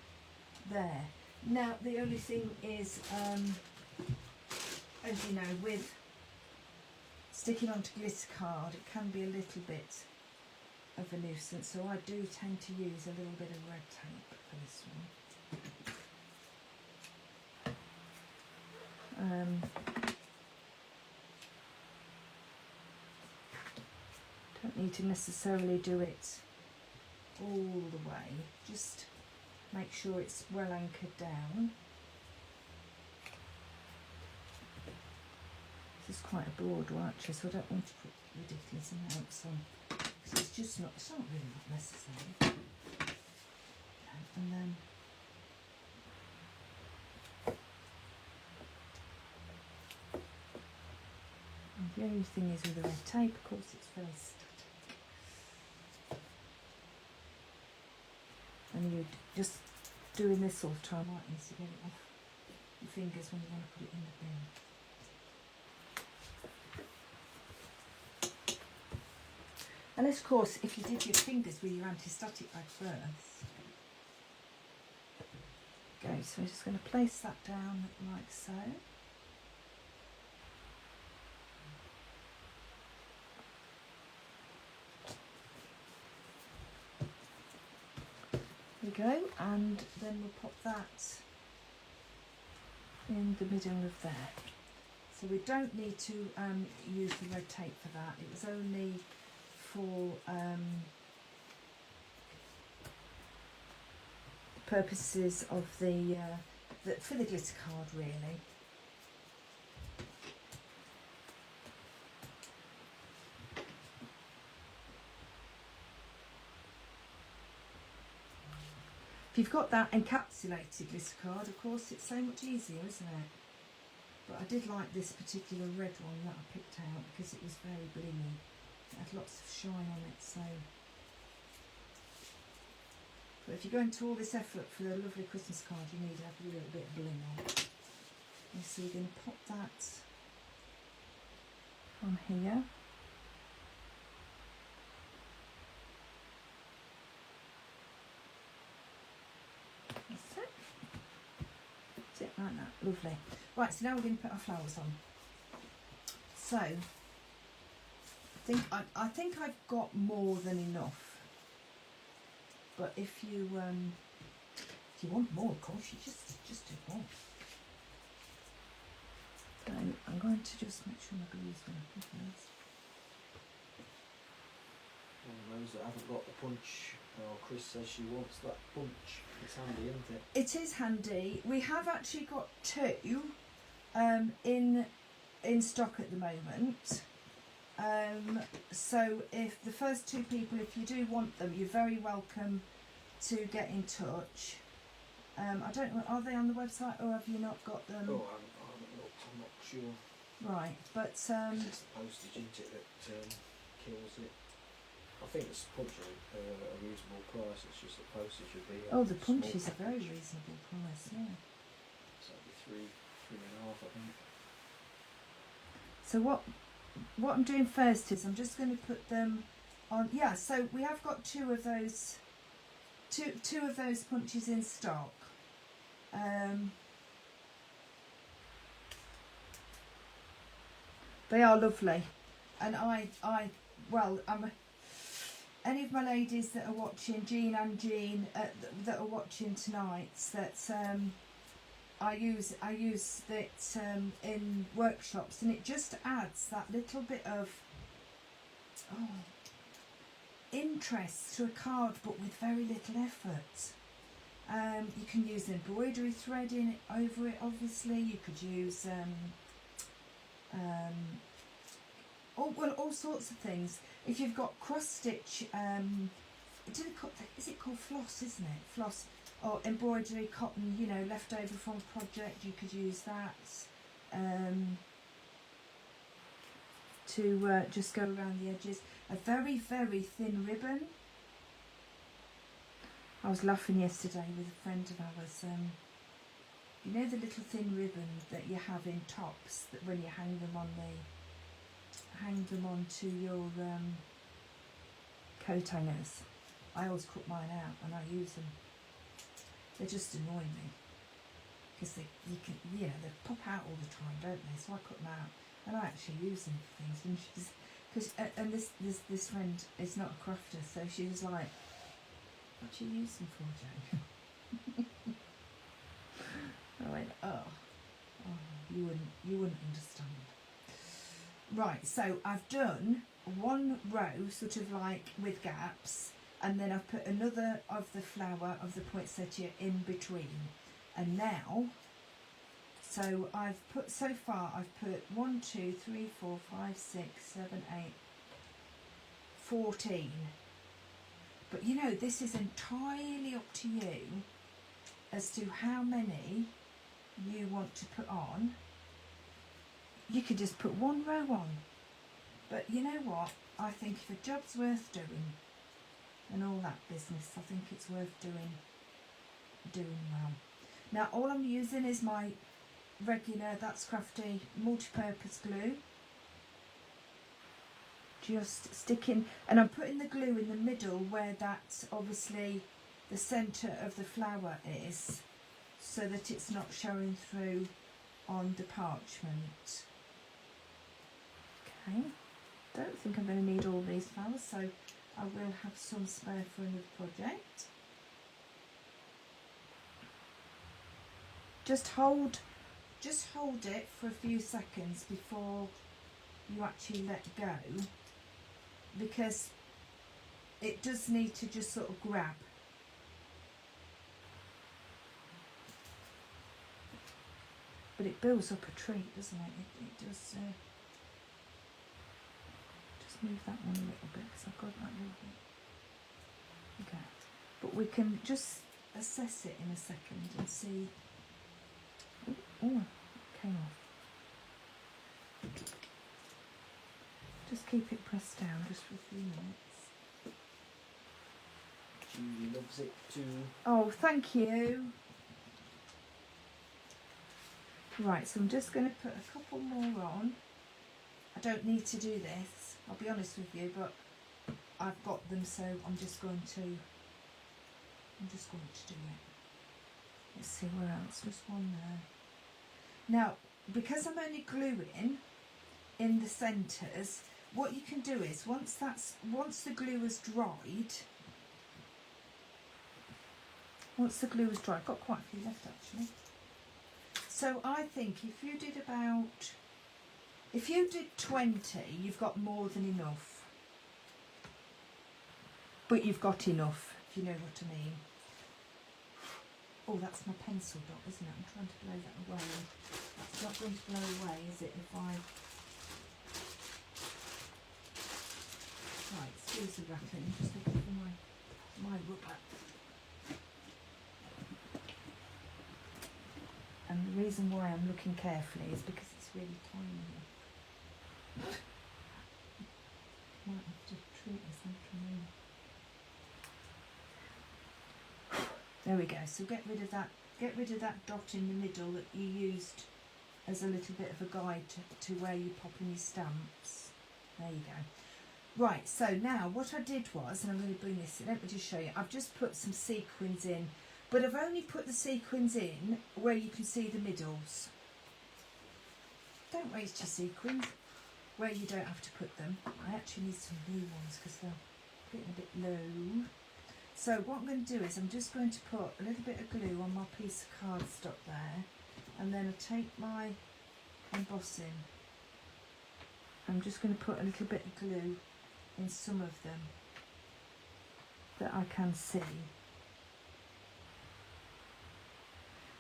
there. Now the only thing is, as you know, with sticking onto glitter card, it can be a little bit of a nuisance. So I do tend to use a little bit of red tape for this one. Don't need to necessarily do it all the way, just make sure it's well anchored down. This is quite a broad one actually, so I don't want to put ridiculous amounts on because it's just not, it's not really not necessary. And then the only thing is with the red tape, of course, it's very static. And you're just doing this all the time, aren't you, to get it off your fingers when you want to put it in the bin. Unless, of course, if you did your fingers with your anti-static bag first. Okay, so we're just going to place that down like so. Go, and then we'll pop that in the middle of there. So we don't need to use the red tape for that. It was only for purposes of the for the glitter card, really. If you've got that encapsulated glitter card, of course, it's so much easier, isn't it? But I did like this particular red one that I picked out because it was very blingy. It had lots of shine on it, so. But if you go into all this effort for a lovely Christmas card, you need to have a little bit of bling on. And so you're going to pop that on here. Like that, lovely. Right, so now we're going to put our flowers on. So I think I've got more than enough. But if you want more, of course, you just do more. So I'm going to just make sure my glue's working first. One of those that haven't got the punch. Oh, Chris says she wants that punch. It's handy, isn't it? It is handy. We have actually got two in stock at the moment. So if the first two people, if you do want them, you're very welcome to get in touch. I don't know, are they on the website or have you not got them? Oh, I haven't looked. I'm not sure. Right, but It's the postage, isn't it, that kills it. I think it's punch a reasonable price. It's just the postage would be. oh, the small punch is a very package. reasonable price, yeah. So it'd be three and a half, I think. So what I'm doing first is I'm just going to put them on. Yeah, so we have got two of those punches in stock. They are lovely, and any of my ladies that are watching, Jean and Jean, that are watching tonight, that I use it in workshops, and it just adds that little bit of interest to a card, but with very little effort. You can use embroidery thread in it, over it, obviously. You could use all sorts of things. If you've got cross stitch, is it called floss, isn't it? Floss or embroidery cotton, you know, left over from a project, you could use that to just go around the edges. A very, very thin ribbon. I was laughing yesterday with a friend of ours. You know the little thin ribbon that you have in tops that when you hang them onto your coat hangers. I always cut mine out and I use them. They just annoy me because they pop out all the time, don't they? So I cut them out and I actually use them for things. And this friend is not a crafter, so she was like, "What do you use them for, Jane?" I went, oh, you wouldn't understand. Right, so I've done one row sort of like with gaps, and then I've put another of the flower of the poinsettia in between. And now, so I've put 1, 2, 3, 4, 5, 6, 7, 8, 14. But you know, this is entirely up to you as to how many you want to put on. You could just put one row on. But you know what? I think if a job's worth doing and all that business, I think it's worth doing well. Now all I'm using is my regular That's Crafty multi-purpose glue. Just sticking, and I'm putting the glue in the middle where that's obviously the centre of the flower is, so that it's not showing through on the parchment. Okay, don't think I'm going to need all these flowers, so I will have some spare for another project. Just hold it for a few seconds before you actually let go, because it does need to just sort of grab. But it builds up a treat, doesn't it? It does. Just move that one a little bit because I've got that little bit. Okay, but we can just assess it in a second and see. Oh, it came off. Just keep it pressed down just for a few minutes. Julie loves it too. Oh, thank you. Right, so I'm just going to put a couple more on. I don't need to do this, I'll be honest with you, but I've got them, so I'm just going to do it. Let's see where else. Just one there. Now, because I'm only gluing in the centres, what you can do is once the glue has dried, I've got quite a few left actually. So I think if you did 20, you've got more than enough. But you've got enough, if you know what I mean. Oh, that's my pencil dot, isn't it? I'm trying to blow that away. That's not going to blow away, is it, if I... Right, excuse the rattling, I'm just looking for my rubber. And the reason why I'm looking carefully is because it's really tiny. Might have to treat this afternoon. There we go. So get rid of that dot in the middle that you used as a little bit of a guide to where you pop in your stamps. There you go. Right, so now what I did was, and I'm going to bring this in, let me just show you. I've just put some sequins in, but I've only put the sequins in where you can see the middles. Don't waste your sequins where you don't have to put them. I actually need some blue ones because they're getting a bit low. So what I'm going to do is I'm just going to put a little bit of glue on my piece of cardstock there, and then I take my embossing. I'm just going to put a little bit of glue in some of them that I can see.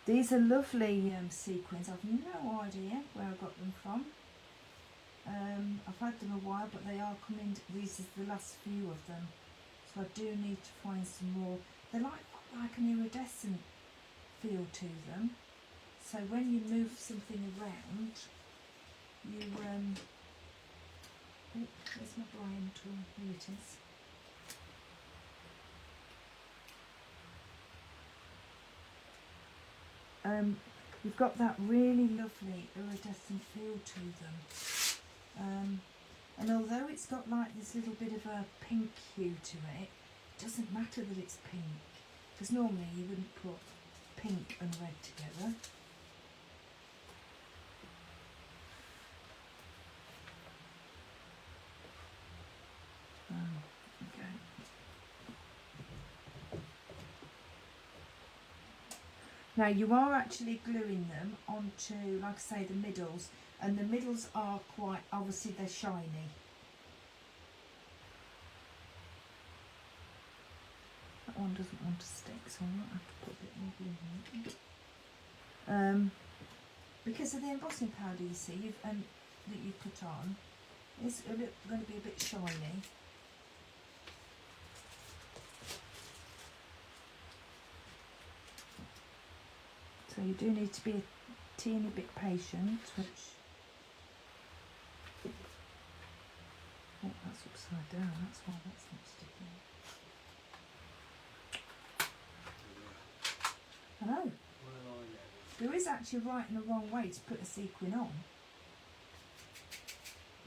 These are lovely sequins. I've no idea where I got them from. I've had them a while, but they are coming. These are the last few of them. So I do need to find some more. They're like an iridescent feel to them. So when you move something around, you oh, where's my Brian tool? Here it is. You've got that really lovely iridescent feel to them. And although it's got like this little bit of a pink hue to it, it doesn't matter that it's pink, because normally you wouldn't put pink and red together. Okay. Now you are actually gluing them onto, like I say, the middles. And the middles are quite, obviously they're shiny. That one doesn't want to stick, so I might have to put a bit more glue in it. Because of the embossing powder, you see, that you put on, it's going to be a bit shiny. So you do need to be a teeny bit patient, which... Oh, that's upside down, that's why that's not sticking. I know. There is actually a right and a wrong way to put a sequin on.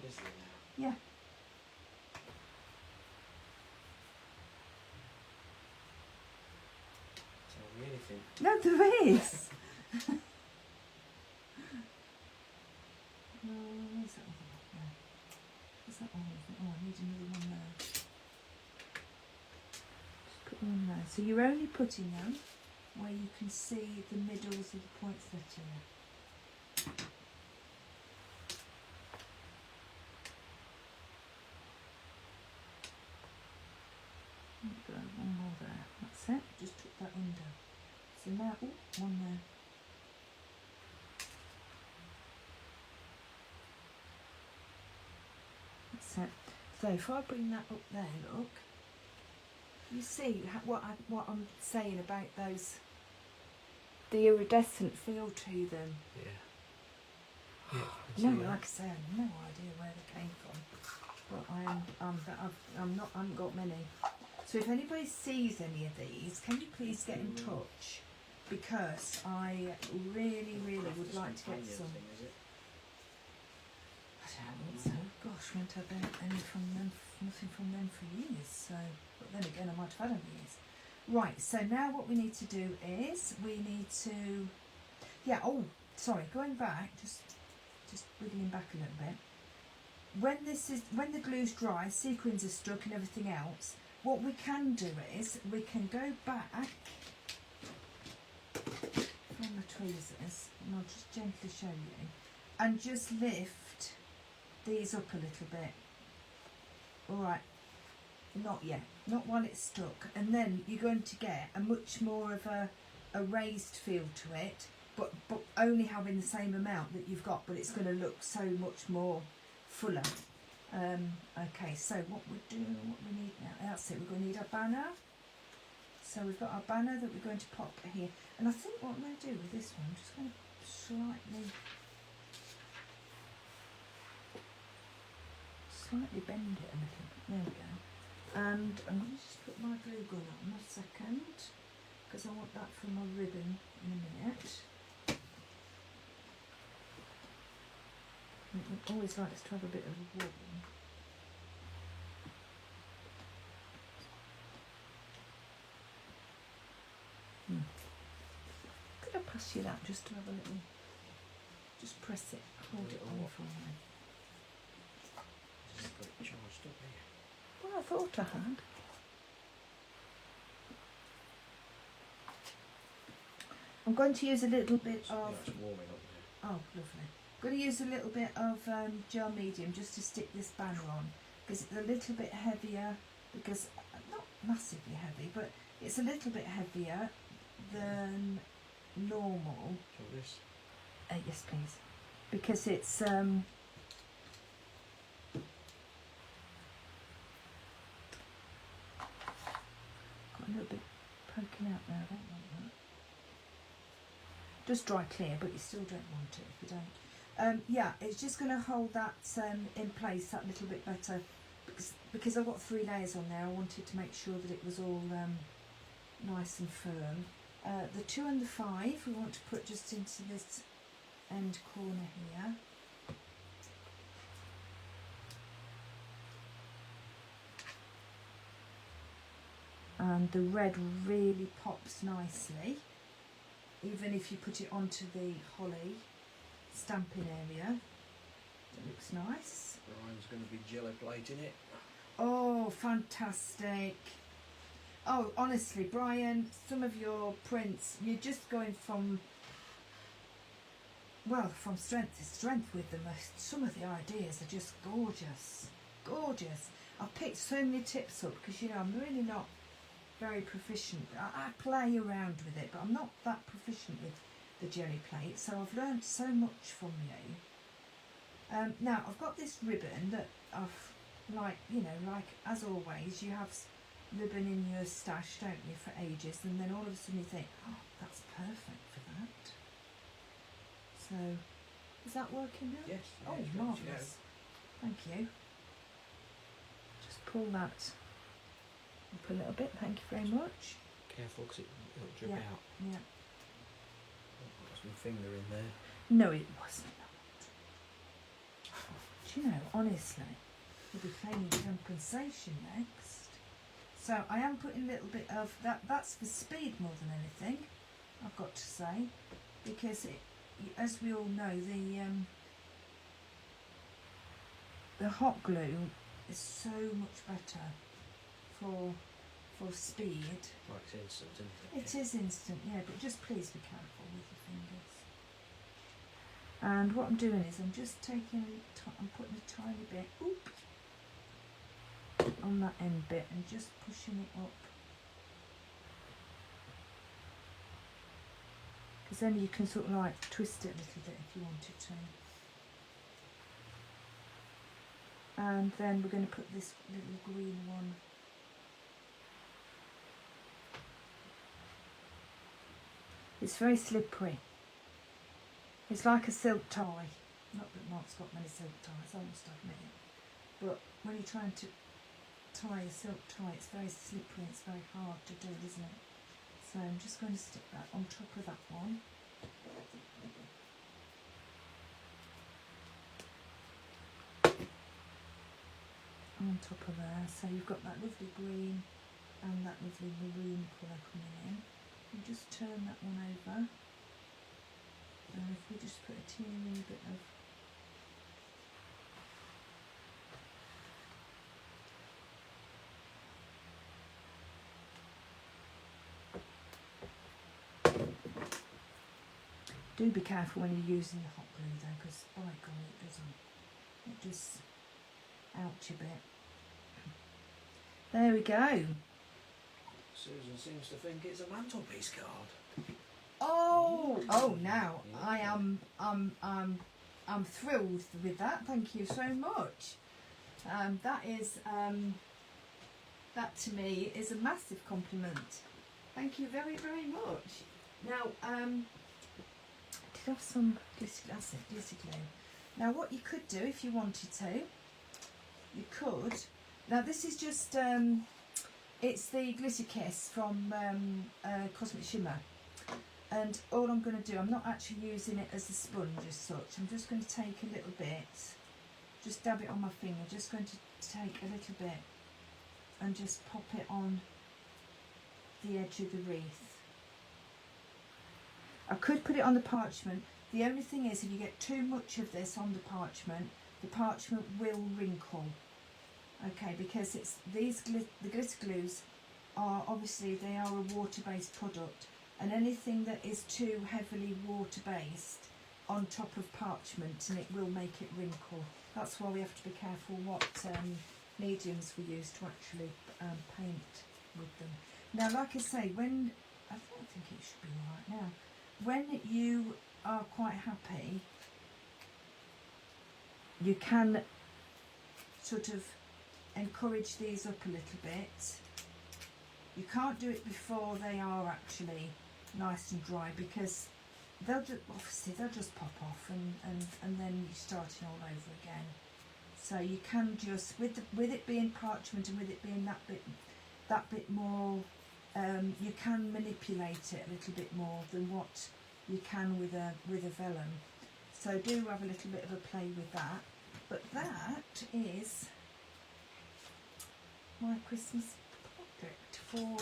Is there now? Yeah. Tell me anything. No, there is. Where's that other one? There. Where's that one? Oh, I need another one there. Just put them there. So you're only putting them where you can see the middles of the poinsettia. One more there. That's it. Just took that under. So now, oh, one there. That's it. So if I bring that up there, look, you see what I'm saying about those, the iridescent feel to them. Yeah. No, like I say, I have no idea where they came from, but I haven't got many. So if anybody sees any of these, can you please get in touch, because I really would like to get some. I don't think so. Gosh, we haven't had nothing from them for years. So, but then again, I might have had them years. Right. So now what we need to do is we need to, yeah. Oh, sorry. Going back, just wiggling back a little bit. When the glue's dry, sequins are stuck and everything else. What we can do is we can go back. If I on the tweezers, and I'll just gently show you. And just lift these up a little bit. Alright, not yet, not while it's stuck. And then you're going to get a much more of a raised feel to it, but only having the same amount that you've got, but it's going to look so much more fuller. Okay, so what we need now, that's it, we're going to need our banner. So we've got our banner that we're going to pop here. And I think what I'm going to do with this one, I'm just going to slightly bend it a little bit. There we go. And I'm going to just put my glue gun on a second, because I want that for my ribbon in a minute. It always likes to have a bit of wool. Could I pass you that just to have a little, just press it, hold it on for me. Just got it charged up here. Well, I thought I had. I'm going to use a little bit of... It's warming up there. Oh, lovely. I'm going to use a little bit of gel medium just to stick this banner on, because it's a little bit heavier, because, not massively heavy, but it's a little bit heavier than normal. So this? Yes, please. Because it's... got a little bit poking out there, I don't want that. Just dry clear, but you still don't want it if you don't. Yeah, it's just going to hold that in place that little bit better, because I've got 3 layers on there. I wanted to make sure that it was all nice and firm. The 2 and the 5 we want to put just into this end corner here. And the red really pops nicely, even if you put it onto the holly stamping area. It looks nice. Brian's going to be jelly plating it. Oh, fantastic. Oh, honestly, Brian, some of your prints, you're just going from, well, from strength to strength with them. Some of the ideas are just gorgeous. Gorgeous. I've picked so many tips up because, you know, I'm really not very proficient. I play around with it, but I'm not that proficient with the jelly plate, so I've learned so much from you. Now I've got this ribbon that I've, like, you know, like as always, you have ribbon in your stash, don't you, for ages, and then all of a sudden you think, oh, that's perfect for that. So is that working now? Yes. Oh, yes, marvellous. Thank you. Just pull that up a little bit, thank you very much. Careful, because it'll drip out. Yeah. I've got some finger in there. No, it wasn't. Do you know, honestly, we'll be playing compensation next. So I am putting a little bit of that. That's for speed more than anything, I've got to say, because it, as we all know, the hot glue is so much better for speed. Like it's instant, isn't it? It is instant, yeah, but just please be careful with your fingers. And what I'm doing is I'm just taking, I'm putting a tiny bit, on that end bit and just pushing it up. Because then you can sort of like twist it a little bit if you wanted to. And then we're going to put this little green one. It's very slippery. It's like a silk tie. Not that Mark's got many silk ties, I must admit it. But when you're trying to tie a silk tie, it's very slippery, it's very hard to do, isn't it? So I'm just going to stick that on top of that one. On top of there, so you've got that lovely green and that lovely maroon colour coming in. You just turn that one over, and if we just put a teeny bit of Do be careful when you're using the hot glue though, because by God it just ouch a bit. There we go. Susan seems to think it's a mantelpiece card. Oh now I'm thrilled with that. Thank you so much. That is that to me is a massive compliment. Thank you very, very much. Now did have some glitter glue. Now what you could do if you wanted to, you could. Now this is just it's the Glitter Kiss from Cosmic Shimmer, and all I'm going to do, I'm not actually using it as a sponge as such, I'm just going to take a little bit, just dab it on my finger, just going to take a little bit and just pop it on the edge of the wreath. I could put it on the parchment. The only thing is, if you get too much of this on the parchment will wrinkle. Okay, because it's the glitter glues are obviously, they are a water-based product, and anything that is too heavily water-based on top of parchment, and it will make it wrinkle. That's why we have to be careful what mediums we use to actually paint with them. Now, like I say, when I don't think it should be all right now. When you are quite happy, you can sort of encourage these up a little bit. You can't do it before they are actually nice and dry, because they'll just pop off, and then you're starting all over again. So you can just, with it being parchment and with it being that bit more, you can manipulate it a little bit more than what you can with a vellum. So do have a little bit of a play with that. But that is my Christmas project for.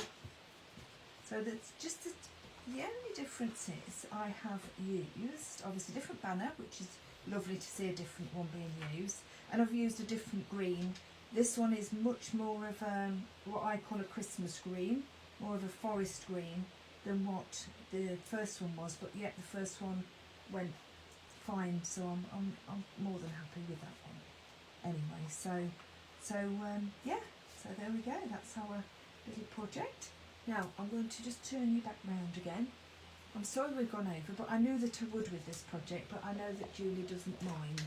So that's just the only difference is I have used obviously a different banner, which is lovely to see a different one being used, and I've used a different green. This one is much more of what I call a Christmas green, more of a forest green than what the first one was, but yet the first one went fine, so I'm more than happy with that one. Anyway, so yeah, so there we go. That's our little project. Now I'm going to just turn you back round again. I'm sorry we've gone over, but I knew that I would with this project, but I know that Julie doesn't mind.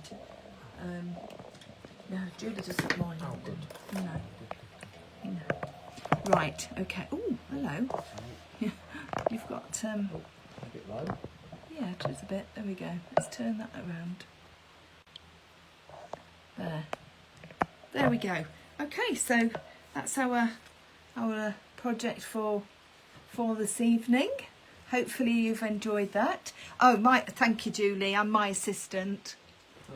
No, Julie doesn't mind. Oh, good. No. Right, okay. Oh, hello. You've got A bit low. yeah, it is a bit. There we go. Let's turn that around. There we go. Okay, so that's our project for this evening. Hopefully you've enjoyed that. Oh, thank you, Julie. I'm my assistant. Oh,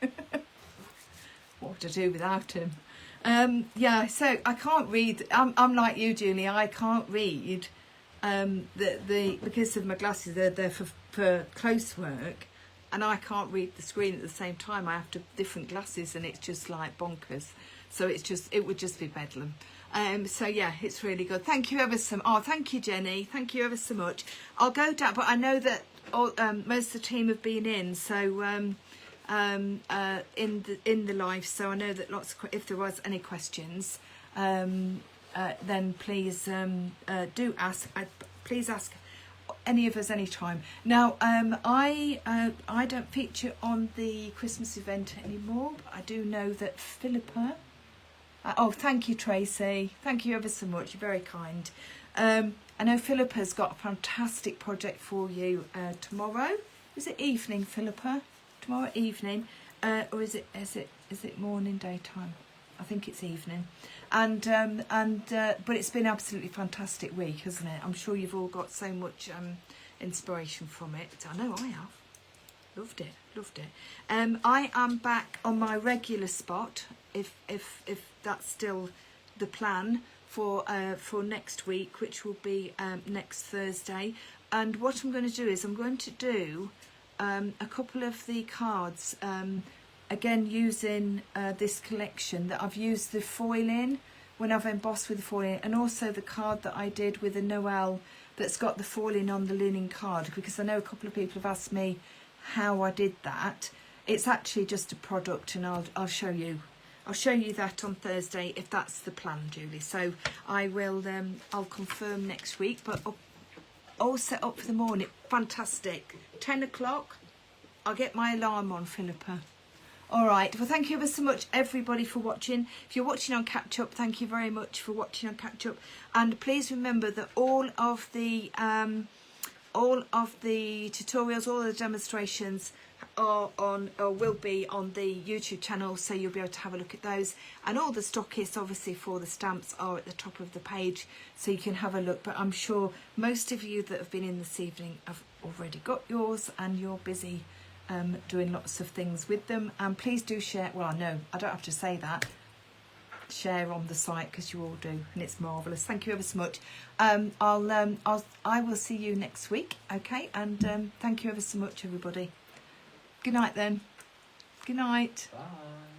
yeah. What would I do without him? Yeah, so I can't read. I'm like you, Julie. I can't read because of my glasses. They're there for close work, and I can't read the screen at the same time. I have to different glasses, and it's just like bonkers. So it would just be bedlam. So yeah, it's really good. Thank you ever so much. Oh, thank you, Jenny. Thank you ever so much. I'll go down, but I know that most of the team have been in. So in the live, so I know that if there was any questions, then please do ask. Please ask any of us anytime. Now I don't feature on the Christmas event anymore, but I do know that Philippa. Oh, thank you, Tracy. Thank you ever so much. You're very kind. I know Philippa's got a fantastic project for you tomorrow. Is it evening, Philippa? Tomorrow evening, or is it morning, daytime? I think it's evening. But it's been absolutely fantastic week, hasn't it? I'm sure you've all got so much inspiration from it. I know I have. Loved it. I am back on my regular spot, if that's still the plan for next week, which will be next Thursday. And what I'm going to do is I'm going to do a couple of the cards, again using this collection that I've used the foil in when I've embossed with the foil in, and also the card that I did with the Noel that's got the falling on the linen card, because I know a couple of people have asked me how I did that. It's actually just a product, and I'll show you. I'll show you that on Thursday if that's the plan, Julie. So I will. I'll confirm next week. But all set up for the morning. Fantastic. 10 o'clock. I'll get my alarm on, Philippa. All right. Well, thank you ever so much, everybody, for watching. If you're watching on catch up, thank you very much for watching on catch up. And please remember that all of the tutorials, all the demonstrations are on, or will be on the YouTube channel, so you'll be able to have a look at those. And all the stockists, obviously, for the stamps are at the top of the page, so you can have a look. But I'm sure most of you that have been in this evening have already got yours, and you're busy doing lots of things with them. And please do share. Well, no, I don't have to say that. Share on the site, because you all do, and it's marvellous. Thank you ever so much. I will see you next week, okay? And thank you ever so much, everybody. Good night then. Good night. Bye.